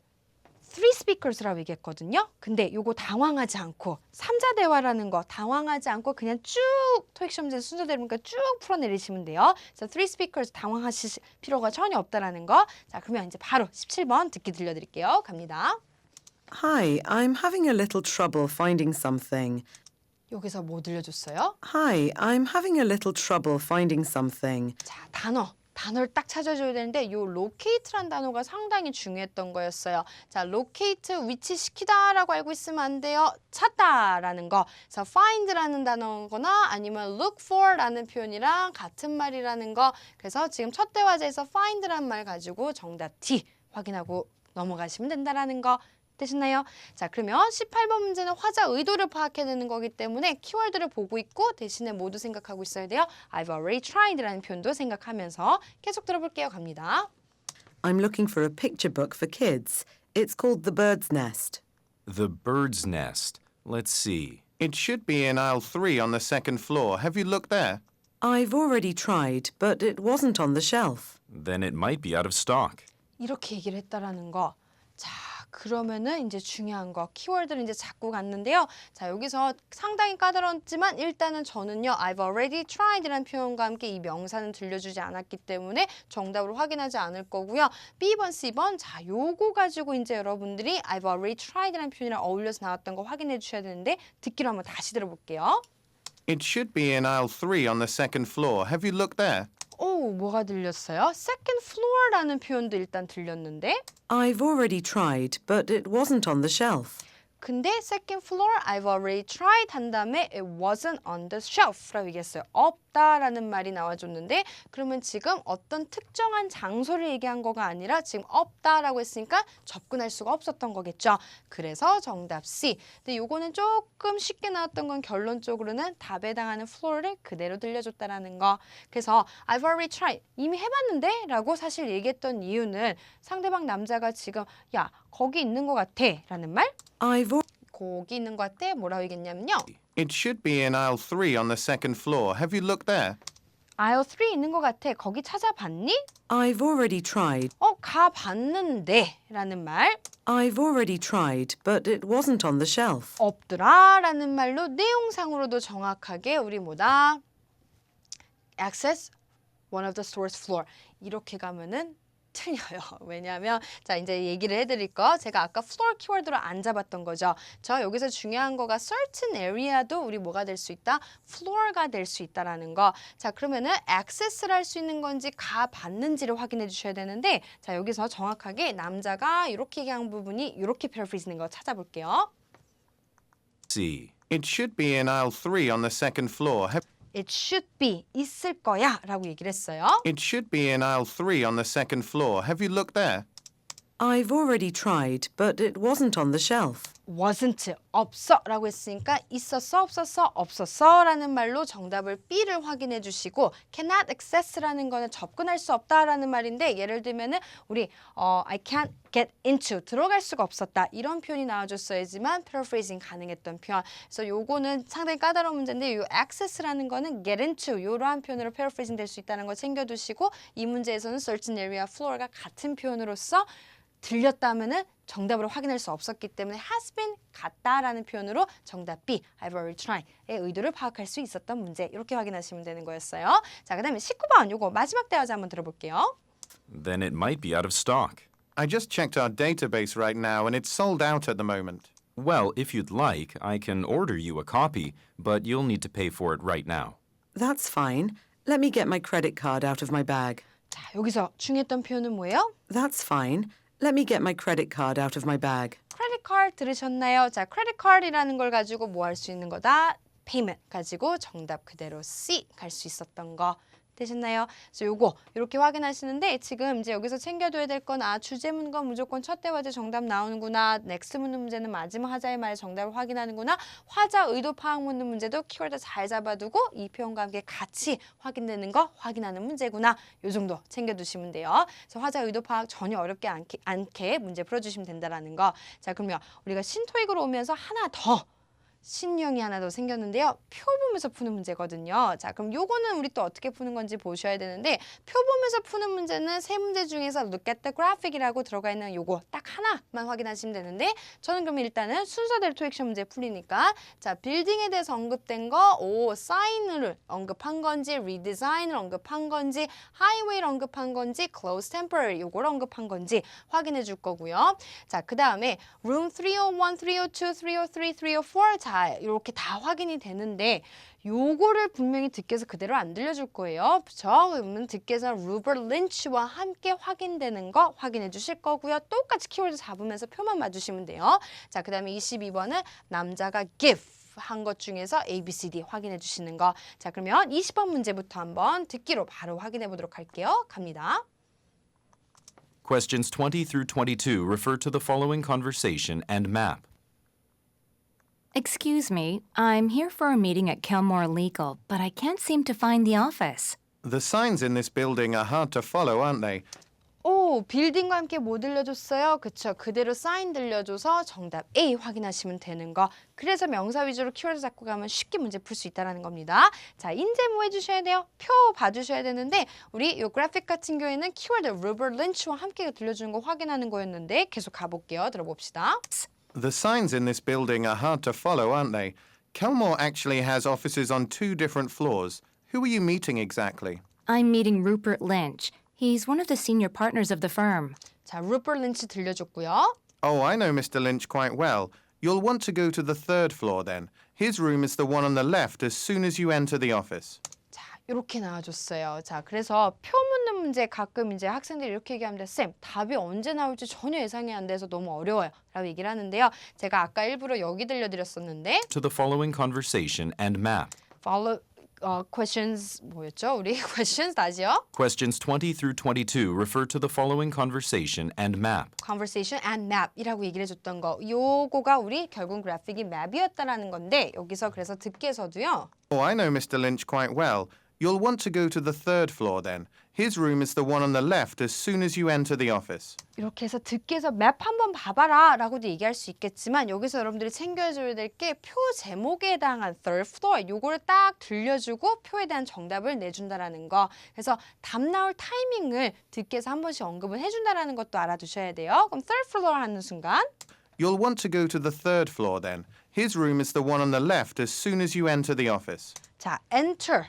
A: three speakers라고 얘기했거든요. 근데 요거 당황하지 않고 삼자 대화라는 거 당황하지 않고 그냥 쭉 토익 시험 문제 순서대로니까 쭉 풀어내리시면 돼요. 그래서 three speakers 당황하실 필요가 전혀 없다라는 거. 자, 그러면 이제 바로 17번 듣기 들려드릴게요. 갑니다.
B: Hi, I'm having a little trouble finding something.
A: 여기서 뭐 들려줬어요?
B: Hi, I'm having a little trouble finding something.
A: 자, 단어를 딱 찾아줘야 되는데 요 locate란 단어가 상당히 중요했던 거였어요. 자, locate 위치시키다라고 알고 있으면 안 돼요. 찾다라는 거. 그래서 find라는 단어거나 아니면 look for라는 표현이랑 같은 말이라는 거. 그래서 지금 첫 대화제에서 find라는 말 가지고 정답 D 확인하고 넘어가시면 된다라는 거. 되셨나요? 자, 그러면 18번 문제는 화자 의도를 파악해야 되는 거기 때문에 키워드를 보고 있고 대신에 모두 생각하고 있어야 돼요. I've already tried라는 표현도 생각하면서 계속 들어볼게요. 갑니다.
B: I'm looking for a picture book for kids. It's called The Bird's Nest.
E: The bird's nest. Let's see.
C: It should be in aisle 3 on the second floor. Have you looked there?
B: I've already tried, but it wasn't on the shelf.
E: Then it might be out of stock.
A: 이렇게 얘기를 했다라는 거. 자, 그러면은 이제 중요한 거 키워드를 이제 잡고 갔는데요. 자, 여기서 상당히 까다롭지만 일단은 저는요 I've already tried라는 표현과 함께 이 명사는 들려주지 않았기 때문에 정답으로 확인하지 않을 거고요. B번, C번 자, 요거 가지고 이제 여러분들이 I've already tried라는 표현이랑 어울려서 나왔던 거 확인해 주셔야 되는데 듣기로 한번 다시 들어볼게요.
C: It should be in aisle 3 on the second floor. Have you looked there?
A: 오, 뭐가 들렸어요? Second floor라는 표현도 일단 들렸는데
B: I've already tried, but it wasn't on the shelf.
A: 근데 second floor, I've already tried 한 다음에 it wasn't on the shelf라고 얘기했어요. 없다라는 말이 나와줬는데 그러면 지금 어떤 특정한 장소를 얘기한 거가 아니라 지금 없다라고 했으니까 접근할 수가 없었던 거겠죠. 그래서 정답 C. 근데 요거는 조금 쉽게 나왔던 건 결론적으로는 답에 해당하는 floor를 그대로 들려줬다라는 거. 그래서 I've already tried. 이미 해봤는데? 라고 사실 얘기했던 이유는 상대방 남자가 지금 야, 거기 있는 것 같아 라는 말? 거기 있는 것 같아? 뭐라고 얘기했냐면요.
C: It should be in aisle 3 on the second floor. Have you looked there?
A: aisle 3 있는 것 같아. 거기 찾아봤니?
B: I've already tried.
A: 가봤는데 라는 말.
B: I've already tried, but it wasn't on the shelf.
A: 없더라 라는 말로 내용상으로도 정확하게 우리 뭐다? access one of the store's floor. 이렇게 가면은 틀려요. 왜냐하면 자 이제 얘기를 해드릴 거 제가 아까 floor 키워드로 안 잡았던 거죠. 저 여기서 중요한 거가 certain area도 우리 뭐가 될 수 있다? floor가 될 수 있다라는 거. 자 그러면은 access를 할 수 있는 건지 가봤는지를 확인해 주셔야 되는데 자 여기서 정확하게 남자가 이렇게 얘기한 부분이 이렇게 paraphrase 거 찾아볼게요.
E: C.
C: It should be in aisle 3 on the second floor.
A: It should be 있을 거야 라고 얘기를 했어요.
C: It should be in aisle 3 on the second floor. Have you looked there?
B: I've already tried, but it wasn't on the shelf.
A: wasn't 없어 라고 했으니까 있었어 없었어 없었어 라는 말로 정답을 B를 확인해 주시고 cannot access라는 거는 접근할 수 없다라는 말인데 예를 들면은 우리 I can't get into 들어갈 수가 없었다 이런 표현이 나와줬어야지만 paraphrasing 가능했던 표현. 그래서 요거는 상당히 까다로운 문제인데 요 access라는 거는 get into 이러한 표현으로 paraphrasing 될 수 있다는 거 챙겨두시고 이 문제에서는 certain area floor가 같은 표현으로서 들렸다면은 정답으로 확인할 수 없었기 때문에 has been 같다라는 표현으로 정답 B, I've already tried의 의도를 파악할 수 있었던 문제 이렇게 확인하시면 되는 거였어요. 자, 그다음에 19번 요거 마지막 대화자 한번 들어볼게요.
E: Then it might be out of stock.
C: I just checked our database right now and it's sold out at the moment.
E: Well, if you'd like, I can order you a copy, but you'll need to pay for it right now.
B: That's fine. Let me get my credit card out of my bag.
A: 자, 여기서 중요했던 표현은 뭐예요?
B: That's fine. Let me get my credit card out of my bag.
A: 크레딧 카드 들으셨나요? 자, 크레딧 카드라는 걸 가지고 뭐 할 수 있는 거다? payment 가지고 정답 그대로 C 갈 수 있었던 거 되셨나요? 그래서 요거 이렇게 확인하시는데 지금 이제 여기서 챙겨둬야 될 건 주제문과 무조건 첫 대화제 정답 나오는구나. 넥스트 묻는 문제는 마지막 하자의 말의 정답을 확인하는구나. 화자 의도 파악 묻는 문제도 키워드 잘 잡아두고 이 표현과 함께 같이 확인되는 거 확인하는 문제구나. 요 정도 챙겨두시면 돼요. 그래서 화자 의도 파악 전혀 어렵게 않게 문제 풀어주시면 된다라는 거. 자, 그러면 우리가 신토익으로 오면서 하나 더 신유형이 하나 더 생겼는데요. 표 보면서 푸는 문제거든요. 자, 그럼 요거는 우리 또 어떻게 푸는 건지 보셔야 되는데 표 보면서 푸는 문제는 세 문제 중에서 look at the graphic이라고 들어가 있는 요거 딱 하나만 확인하시면 되는데 저는 그러면 일단은 순서대로 토익 시험 문제 풀리니까 자, 빌딩에 대해서 언급된 거 사인을 언급한 건지 리디자인을 언급한 건지 하이웨이를 언급한 건지 close temporary 요걸 언급한 건지 확인해 줄 거고요. 자, 그 다음에 room 301, 302, 303, 304 자, 이렇게 다 확인이 되는데 요거를 분명히 득께서 그대로 안 들려줄 거예요. 그렇죠? 그러면 득께서 루버 린치와 함께 확인되는 거 확인해 주실 거고요. 똑같이 키워드 잡으면서 표만 봐주시면 돼요. 자, 그 다음에 22번은 남자가 give 한 것 중에서 A, B, C, D 확인해 주시는 거. 자, 그러면 20번 문제부터 한번 듣기로 바로 확인해 보도록 할게요. 갑니다.
E: Questions 20 through 22 refer to the following conversation and map.
D: Excuse me, I'm here for a meeting at Kelmore Legal, but I can't seem to find the office.
C: The signs in this building are hard to follow, aren't they?
A: 오, 빌딩과 함께 뭐 들려줬어요? 그쵸, 그대로 사인 들려줘서 정답 A 확인하시면 되는 거. 그래서 명사 위주로 키워드 잡고 가면 쉽게 문제 풀 수 있다는 겁니다. 자, 인제 뭐 해주셔야 돼요? 표 봐주셔야 되는데 우리 요 그래픽 같은 경우에는 키워드 루버 린치와 함께 들려주는 거 확인하는 거였는데 계속 가볼게요. 들어봅시다.
C: The signs in this building are hard to follow, aren't they? Kelmore actually has offices on 2 different floors. Who are you meeting exactly?
D: I'm meeting Rupert Lynch. He's one of the senior partners of the firm.
A: 자, 루버 린치 들려줬고요.
C: Oh, I know Mr. Lynch quite well. You'll want to go to the 3rd floor then. His room is the one on the left as soon as you enter the office.
A: 자, 이렇게 나와줬어요. 자, 그래서 표 묻는 문제 가끔 이제 학생들이 이렇게 얘기합니다. 쌤, 답이 언제 나올지 전혀 예상이 안 돼서 너무 어려워요. 라고 얘기를 하는데요. 제가 아까 일부러 여기 들려드렸었는데
E: To the following conversation and map.
A: follow questions 뭐였죠? 우리 questions 다시요.
E: Questions 20 through 22 refer to the following conversation and map.
A: conversation and map이라고 얘기를 해줬던 거. 요거가 우리 결국 그래픽이 map이었다라는 건데 여기서 그래서 듣기에서도요.
C: Oh, I know Mr. Lynch quite well. You'll want to go to the 3rd floor then. His room is the one on the left as soon as you enter the office.
A: 이렇게 해서 듣기에서 맵 한번 봐봐라 라고도 얘기할 수 있겠지만 여기서 여러분들이 챙겨줘야 될 게 표 제목에 해당한 third floor 요거를 딱 들려주고 표에 대한 정답을 내준다라는 거. 그래서 답 나올 타이밍을 듣기에서 한 번씩 언급을 해준다라는 것도 알아두셔야 돼요. 그럼 third floor 하는 순간
C: You'll want to go to the 3rd floor then. His room is the one on the left as soon as you enter the office.
A: 자, enter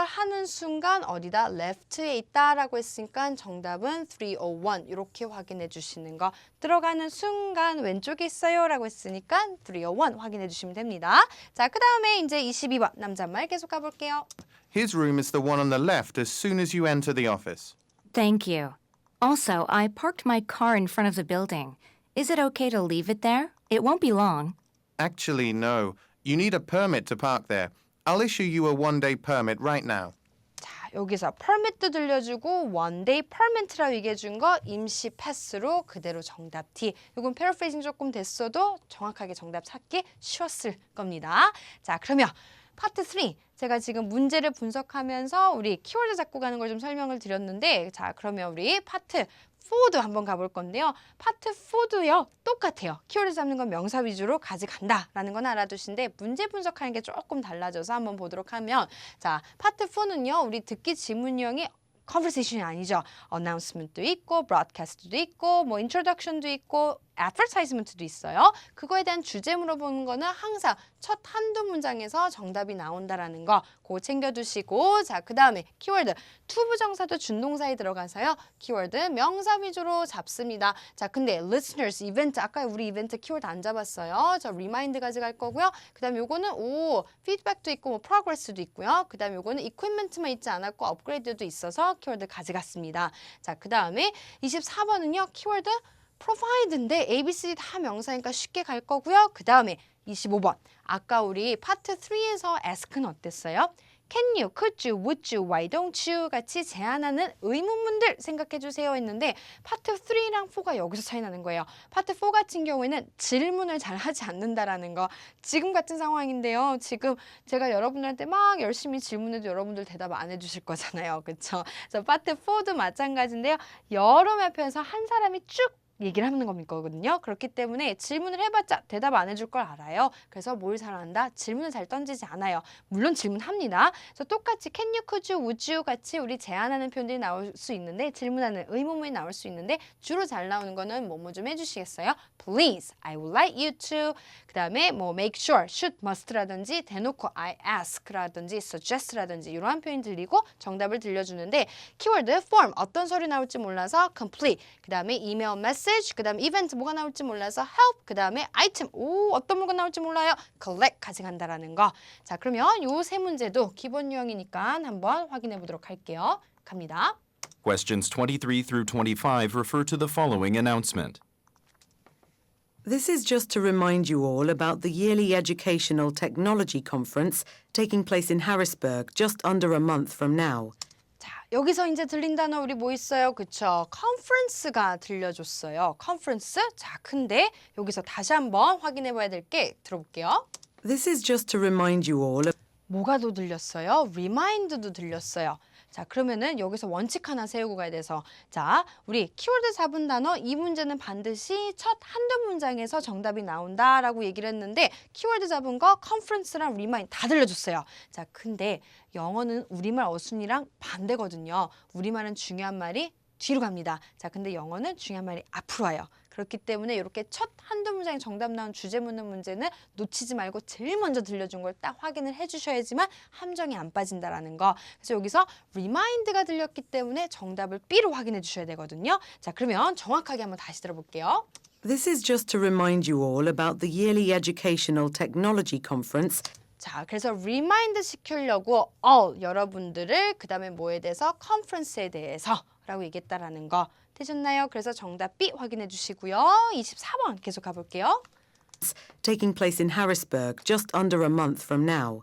A: 하는 순간 어디다? left에 있다라고 했으니까 정답은 301 이렇게 확인해 주시는 거. 들어가는 순간 왼쪽에 있어요라고 했으니까 301 확인해 주시면 됩니다. 자, 그 다음에 이제 22번 남자말 계속 가볼게요.
C: His room is the one on the left as soon as you enter the office.
D: Thank you. Also, I parked my car in front of the building. Is it okay to leave it there? It won't be long.
C: Actually, no. You need a permit to park there. I'll issue you a 1-day permit right now.
A: 자, 여기서 permit도 들려주고 one day permit라고 얘기해 준 거 임시 패스로 그대로 정답 D. 이건 paraphrasing 조금 됐어도 정확하게 정답 찾기 쉬웠을 겁니다. 자, 그러면 파트 3. 제가 지금 문제를 분석하면서 우리 키워드 잡고 가는 걸 좀 설명을 드렸는데 자, 그러면 우리 파트 4도 한번 가볼 건데요. 파트 4도요. 똑같아요. 키워드 잡는 건 명사 위주로 가져간다라는 건 알아두신데 문제 분석하는 게 조금 달라져서 한번 보도록 하면 자, 파트 4는요. 우리 듣기 지문형이 conversation이 아니죠. announcement도 있고, broadcast도 있고, 뭐 introduction도 있고, advertisement도 있어요. 그거에 대한 주제 물어보는 거는 항상 첫 한두 문장에서 정답이 나온다라는 거 그거 챙겨두시고 자, 그 다음에 키워드 투부정사도 준동사에 들어가서요. 키워드 명사 위주로 잡습니다. 자, 근데 listeners, 이벤트 아까 우리 이벤트 키워드 안 잡았어요. 저 remind 가져갈 거고요. 그 다음에 요거는 feedback도 있고 뭐 progress도 있고요. 그 다음에 요거는 equipment만 있지 않았고 upgrade도 있어서 해서 키워드 가져갔습니다. 자, 그 다음에 24번은요. 키워드 provide인데 ABCD 다 명사니까 쉽게 갈 거고요. 그 다음에 25번. 아까 우리 파트 3에서 ask는 어땠어요? Can you, could you, would you, why don't you 같이 제안하는 의문문들 생각해 주세요 했는데 파트 3랑 4가 여기서 차이 나는 거예요. 파트 4 같은 경우에는 질문을 잘 하지 않는다라는 거. 지금 같은 상황인데요. 지금 제가 여러분들한테 막 열심히 질문해도 여러분들 대답 안 해주실 거잖아요. 그렇죠? 그래서 파트 4도 마찬가지인데요. 여러 매표에서 한 사람이 쭉 얘기를 하는 거거든요. 그렇기 때문에 질문을 해봤자 대답 안 해줄 걸 알아요. 그래서 뭘 잘한다? 질문을 잘 던지지 않아요. 물론 질문합니다. 그래서 똑같이 can you, could you, would you 같이 우리 제안하는 표현들이 나올 수 있는데 질문하는 의문문이 나올 수 있는데 주로 잘 나오는 거는 뭐뭐 좀 해주시겠어요? Please, I would like you to. 그 다음에 뭐 make sure, should, must라든지 대놓고 I ask라든지 suggest라든지 이러한 표현이 들리고 정답을 들려주는데 키워드 form 어떤 소리 나올지 몰라서 complete. 그 다음에 email message. 그 다음에 event 뭐가 나올지 몰라서 help. 그 다음에 item 어떤 물건 나올지 몰라요. collect 가져간다라는 거. 자, 그러면 요 세 문제도 기본 유형이니까 한번 확인해 보도록 할게요. 갑니다.
E: Questions 23 through 25 refer to the following announcement.
B: This is just to remind you all about the yearly Educational Technology Conference taking place in Harrisburg just under a month from now.
A: 자, 여기서 이제 들린 단어 우리 뭐 있어요? 그쵸? 컨퍼런스가 들려줬어요. 컨퍼런스. 자, 근데 여기서 다시 한번 확인해 봐야 될 게 들어볼게요.
B: This is just to remind you all
A: 뭐가 더 들렸어요? remind도 들렸어요. 자, 그러면은 여기서 원칙 하나 세우고 가야 돼서 자, 우리 키워드 잡은 단어 이 문제는 반드시 첫 한두 문장에서 정답이 나온다라고 얘기를 했는데 키워드 잡은 거 컨퍼런스랑 remind 다 들려줬어요. 자, 근데 영어는 우리말 어순이랑 반대거든요. 우리말은 중요한 말이 뒤로 갑니다. 자, 근데 영어는 중요한 말이 앞으로 와요. 그렇기 때문에 이렇게 첫 한두 문장에 정답 나온 주제 묻는 문제는 놓치지 말고 제일 먼저 들려준 걸 딱 확인을 해주셔야지만 함정이 안 빠진다라는 거. 그래서 여기서 remind가 들렸기 때문에 정답을 B로 확인해 주셔야 되거든요. 자, 그러면 정확하게 한번 다시 들어볼게요.
B: This is just to remind you all about the yearly Educational Technology Conference
A: 자, 그래서 remind 시키려고 all 여러분들을 그 다음에 뭐에 대해서 컨퍼런스에 대해서 라고 얘기했다라는 거 되셨나요? 그래서 정답 B 확인해 주시고요. 24번 계속 가볼게요.
B: taking place in Harrisburg just under a month from now.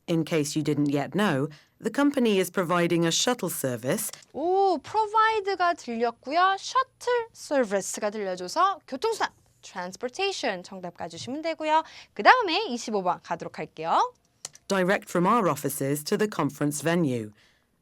B: In case you didn't yet know, the company is providing a shuttle service
A: 오, provide가 들렸고요. shuttle service가 들려줘서 교통수단, transportation 정답 가주시면 되고요. 그 다음에 25번 가도록 할게요.
B: direct from our offices to the conference venue.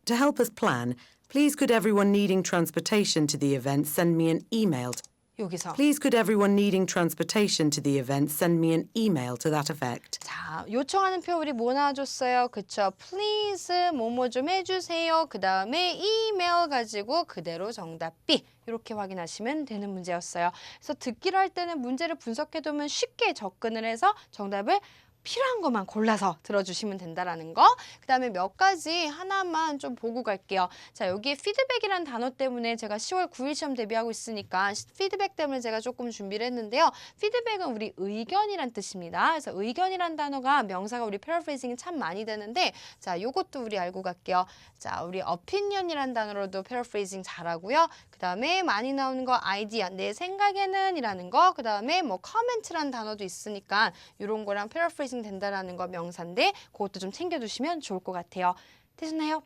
B: To help us plan, please could everyone needing transportation to the event send me an email.
A: 여기서
B: Please could everyone needing transportation to the event send me an email to that effect.
A: 자, 요청하는 표 우리 뭐 나와줬어요? 그쵸? Please 뭐뭐 좀 해주세요. 그 다음에 이메일 가지고 그대로 정답 B 이렇게 확인하시면 되는 문제였어요. 그래서 듣기를 할 때는 문제를 분석해두면 쉽게 접근을 해서 정답을 필요한 것만 골라서 들어주시면 된다라는 거. 그 다음에 몇 가지 하나만 좀 보고 갈게요. 자, 여기에 피드백이라는 단어 때문에 제가 10월 9일 시험 대비하고 있으니까 피드백 때문에 제가 조금 준비를 했는데요. 피드백은 우리 의견이란 뜻입니다. 그래서 의견이란 단어가 명사가 우리 패러프레이징이 참 많이 되는데 자, 요것도 우리 알고 갈게요. 자, 우리 opinion이란 단어로도 패러프레이징 잘하고요. 그 다음에 많이 나오는 거 아이디어, 내 생각에는 이라는 거. 그 다음에 뭐 comment라는 단어도 있으니까 이런 거랑 패러프레이징 된다라는 거 명사인데 그것도 좀 챙겨두시면 좋을 것 같아요. 되셨나요?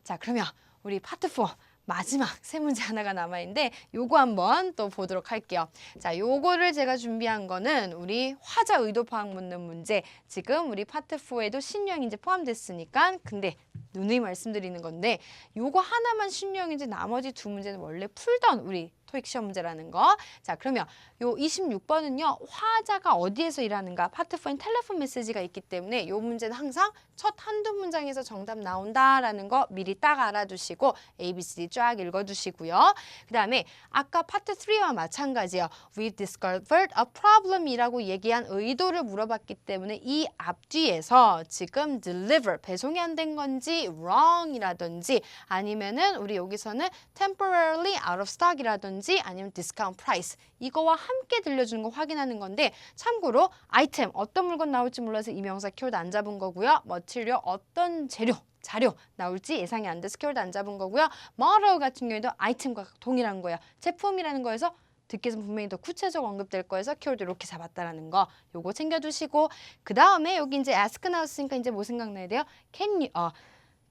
A: 자, 그러면 우리 파트 4 마지막 세 문제 하나가 남아있는데 요거 한번 또 보도록 할게요. 자, 요거를 제가 준비한 거는 우리 화자 의도 파악 묻는 문제. 지금 우리 파트 4에도 신유형이 이제 포함됐으니까 근데 누누이 말씀드리는 건데 요거 하나만 신유형인지 나머지 두 문제는 원래 풀던 우리 토익 시험 문제라는 거. 자, 그러면 요 26번은요. 화자가 어디에서 일하는가? 파트 4엔 텔레폰 메시지가 있기 때문에 요 문제는 항상 첫 한두 문장에서 정답 나온다라는 거 미리 딱 알아두시고 ABCD 쫙 읽어두시고요. 그 다음에 아까 파트 3와 마찬가지예요. We've discovered a problem이라고 얘기한 의도를 물어봤기 때문에 이 앞뒤에서 지금 deliver, 배송이 안 된 건지 wrong이라든지 아니면은 우리 여기서는 temporarily out of stock이라든지 아니면 discount price 이거와 함께 들려주는 거 확인하는 건데 참고로 아이템 어떤 물건 나올지 몰라서 이 명사 키워드 안 잡은 거고요. 머티리얼 어떤 재료 자료 나올지 예상이 안 돼서 키워드 안 잡은 거고요. model 같은 경우에도 아이템과 동일한 거예요. 제품이라는 거에서 듣기에서 분명히 더 구체적으로 언급될 거여서 키워드 이렇게 잡았다라는 거 요거 챙겨두시고 그 다음에 여기 이제 ask 나왔으니까 이제 뭐 생각나야 돼요?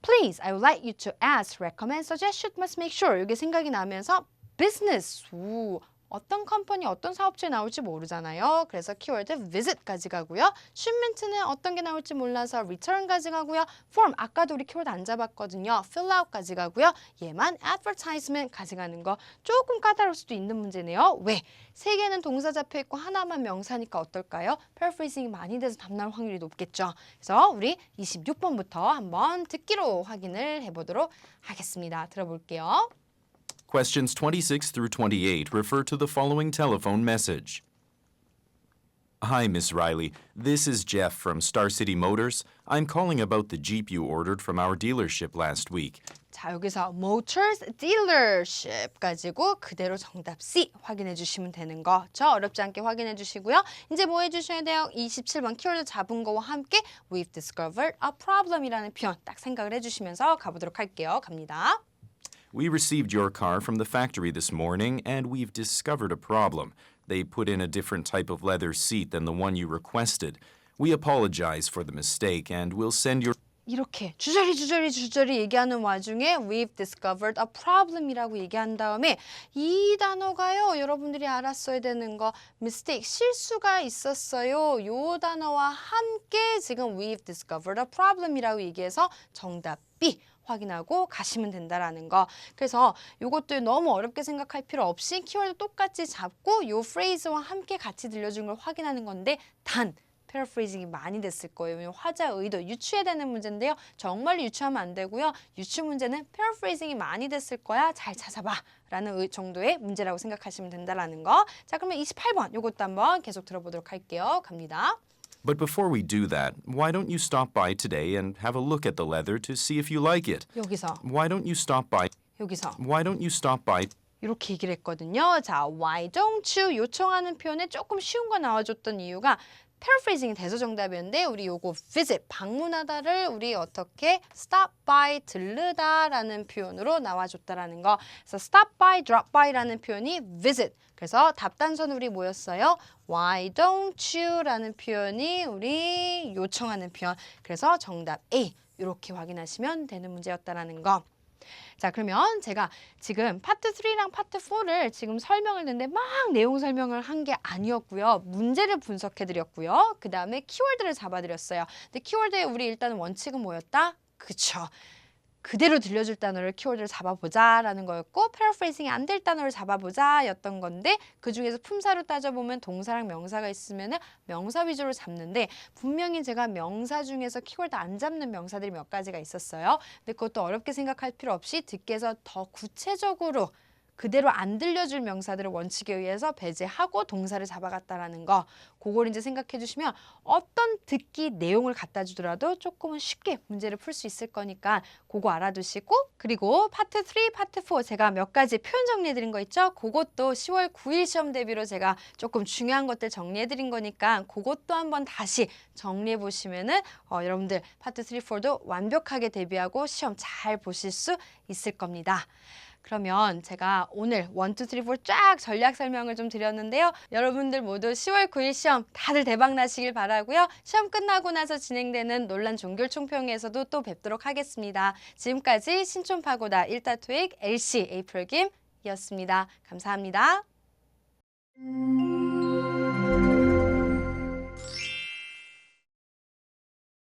A: Please, I would like you to ask, recommend, suggest, should, must, make sure 이게 생각이 나면서 business 어떤 컴퍼니, 어떤 사업체에 나올지 모르잖아요. 그래서 키워드 visit까지 가고요. shipment는 어떤 게 나올지 몰라서 return까지 가고요. form, 아까도 우리 키워드 안 잡았거든요. fill out까지 가고요. 얘만 advertisement까지 가는 거 조금 까다로울 수도 있는 문제네요. 왜? 세 개는 동사 잡혀 있고 하나만 명사니까 어떨까요? paraphrasing이 많이 돼서 답 나올 확률이 높겠죠. 그래서 우리 26번부터 한번 듣기로 확인을 해보도록 하겠습니다. 들어볼게요.
E: Questions 26 through 28 refer to the following telephone message. Hi, Miss Riley. This is Jeff from Star City Motors. I'm calling about the Jeep you ordered from our dealership last week.
A: 자, 여기서 Motors Dealership 가지고 그대로 정답 C 확인해 주시면 되는 거. 저 어렵지 않게 확인해 주시고요. 이제 뭐 해주셔야 돼요? 27번 키워드 잡은 거와 함께 We've discovered a problem이라는 표현 딱 생각을 해주시면서 가보도록 할게요. 갑니다.
E: We received your car from the factory this morning, and we've discovered a problem. They put in a different type of leather seat than the one you requested. We apologize for the mistake, and we'll send your...
A: 이렇게 주저리 얘기하는 와중에 We've discovered a problem이라고 얘기한 다음에 이 단어가요. 여러분들이 알았어야 되는 거 mistake, 실수가 있었어요. 요 단어와 함께 지금 We've discovered a problem이라고 얘기해서 정답 B 확인하고 가시면 된다라는 거. 그래서 이것도 너무 어렵게 생각할 필요 없이 키워드 똑같이 잡고 요 프레이즈와 함께 같이 들려준 걸 확인하는 건데 단 paraphrasing이 많이 됐을 거예요. 왜냐면 화자 의도 유추해야 되는 문제인데요. 정말 유추하면 안 되고요. 유추 문제는 paraphrasing이 많이 됐을 거야. 잘 찾아봐. 라는 정도의 문제라고 생각하시면 된다라는 거. 자, 그러면 28번 이것도 한번 계속 들어보도록 할게요. 갑니다.
E: But before we do that, why don't you stop by today and have a look at the leather to see if you like it?
A: 여기서
E: Why don't you stop by...
A: 이렇게 얘기를 했거든요. 자, why don't you 요청하는 표현에 조금 쉬운 거 나와줬던 이유가 paraphrasing이 돼서 정답이었는데 우리 요거 visit 방문하다를 우리 어떻게 stop by 들르다라는 표현으로 나와줬다라는 거. 그래서 stop by, drop by라는 표현이 visit. 그래서 답단선 우리 뭐였어요? Why don't you?라는 표현이 우리 요청하는 표현. 그래서 정답 A 이렇게 확인하시면 되는 문제였다라는 거. 자, 그러면 제가 지금 파트 3랑 파트 4를 지금 설명을 했는데 막 내용 설명을 한 게 아니었고요. 문제를 분석해 드렸고요. 그 다음에 키워드를 잡아 드렸어요. 근데 키워드의 우리 일단 원칙은 뭐였다? 그쵸. 그대로 들려줄 단어를 키워드를 잡아보자 라는 거였고 paraphrasing이 안 될 단어를 잡아보자 였던 건데 그중에서 품사로 따져보면 동사랑 명사가 있으면 명사 위주로 잡는데 분명히 제가 명사 중에서 키워드 안 잡는 명사들이 몇 가지가 있었어요. 근데 그것도 어렵게 생각할 필요 없이 듣기에서 더 구체적으로 그대로 안 들려줄 명사들을 원칙에 의해서 배제하고 동사를 잡아갔다라는 거. 그걸 이제 생각해 주시면 어떤 듣기 내용을 갖다 주더라도 조금은 쉽게 문제를 풀 수 있을 거니까 그거 알아두시고 그리고 파트 3, 파트 4 제가 몇 가지 표현 정리해 드린 거 있죠? 그것도 10월 9일 시험 대비로 제가 조금 중요한 것들 정리해 드린 거니까 그것도 한번 다시 정리해 보시면은 여러분들 파트 3, 4도 완벽하게 대비하고 시험 잘 보실 수 있을 겁니다. 그러면 제가 오늘 1, 2, 3, 4 쫙 전략 설명을 좀 드렸는데요. 여러분들 모두 10월 9일 시험 다들 대박 나시길 바라고요. 시험 끝나고 나서 진행되는 논란 종결 총평에서도 또 뵙도록 하겠습니다. 지금까지 신촌파고다 1타 토익 LC 에이프릴 김이었습니다. 감사합니다.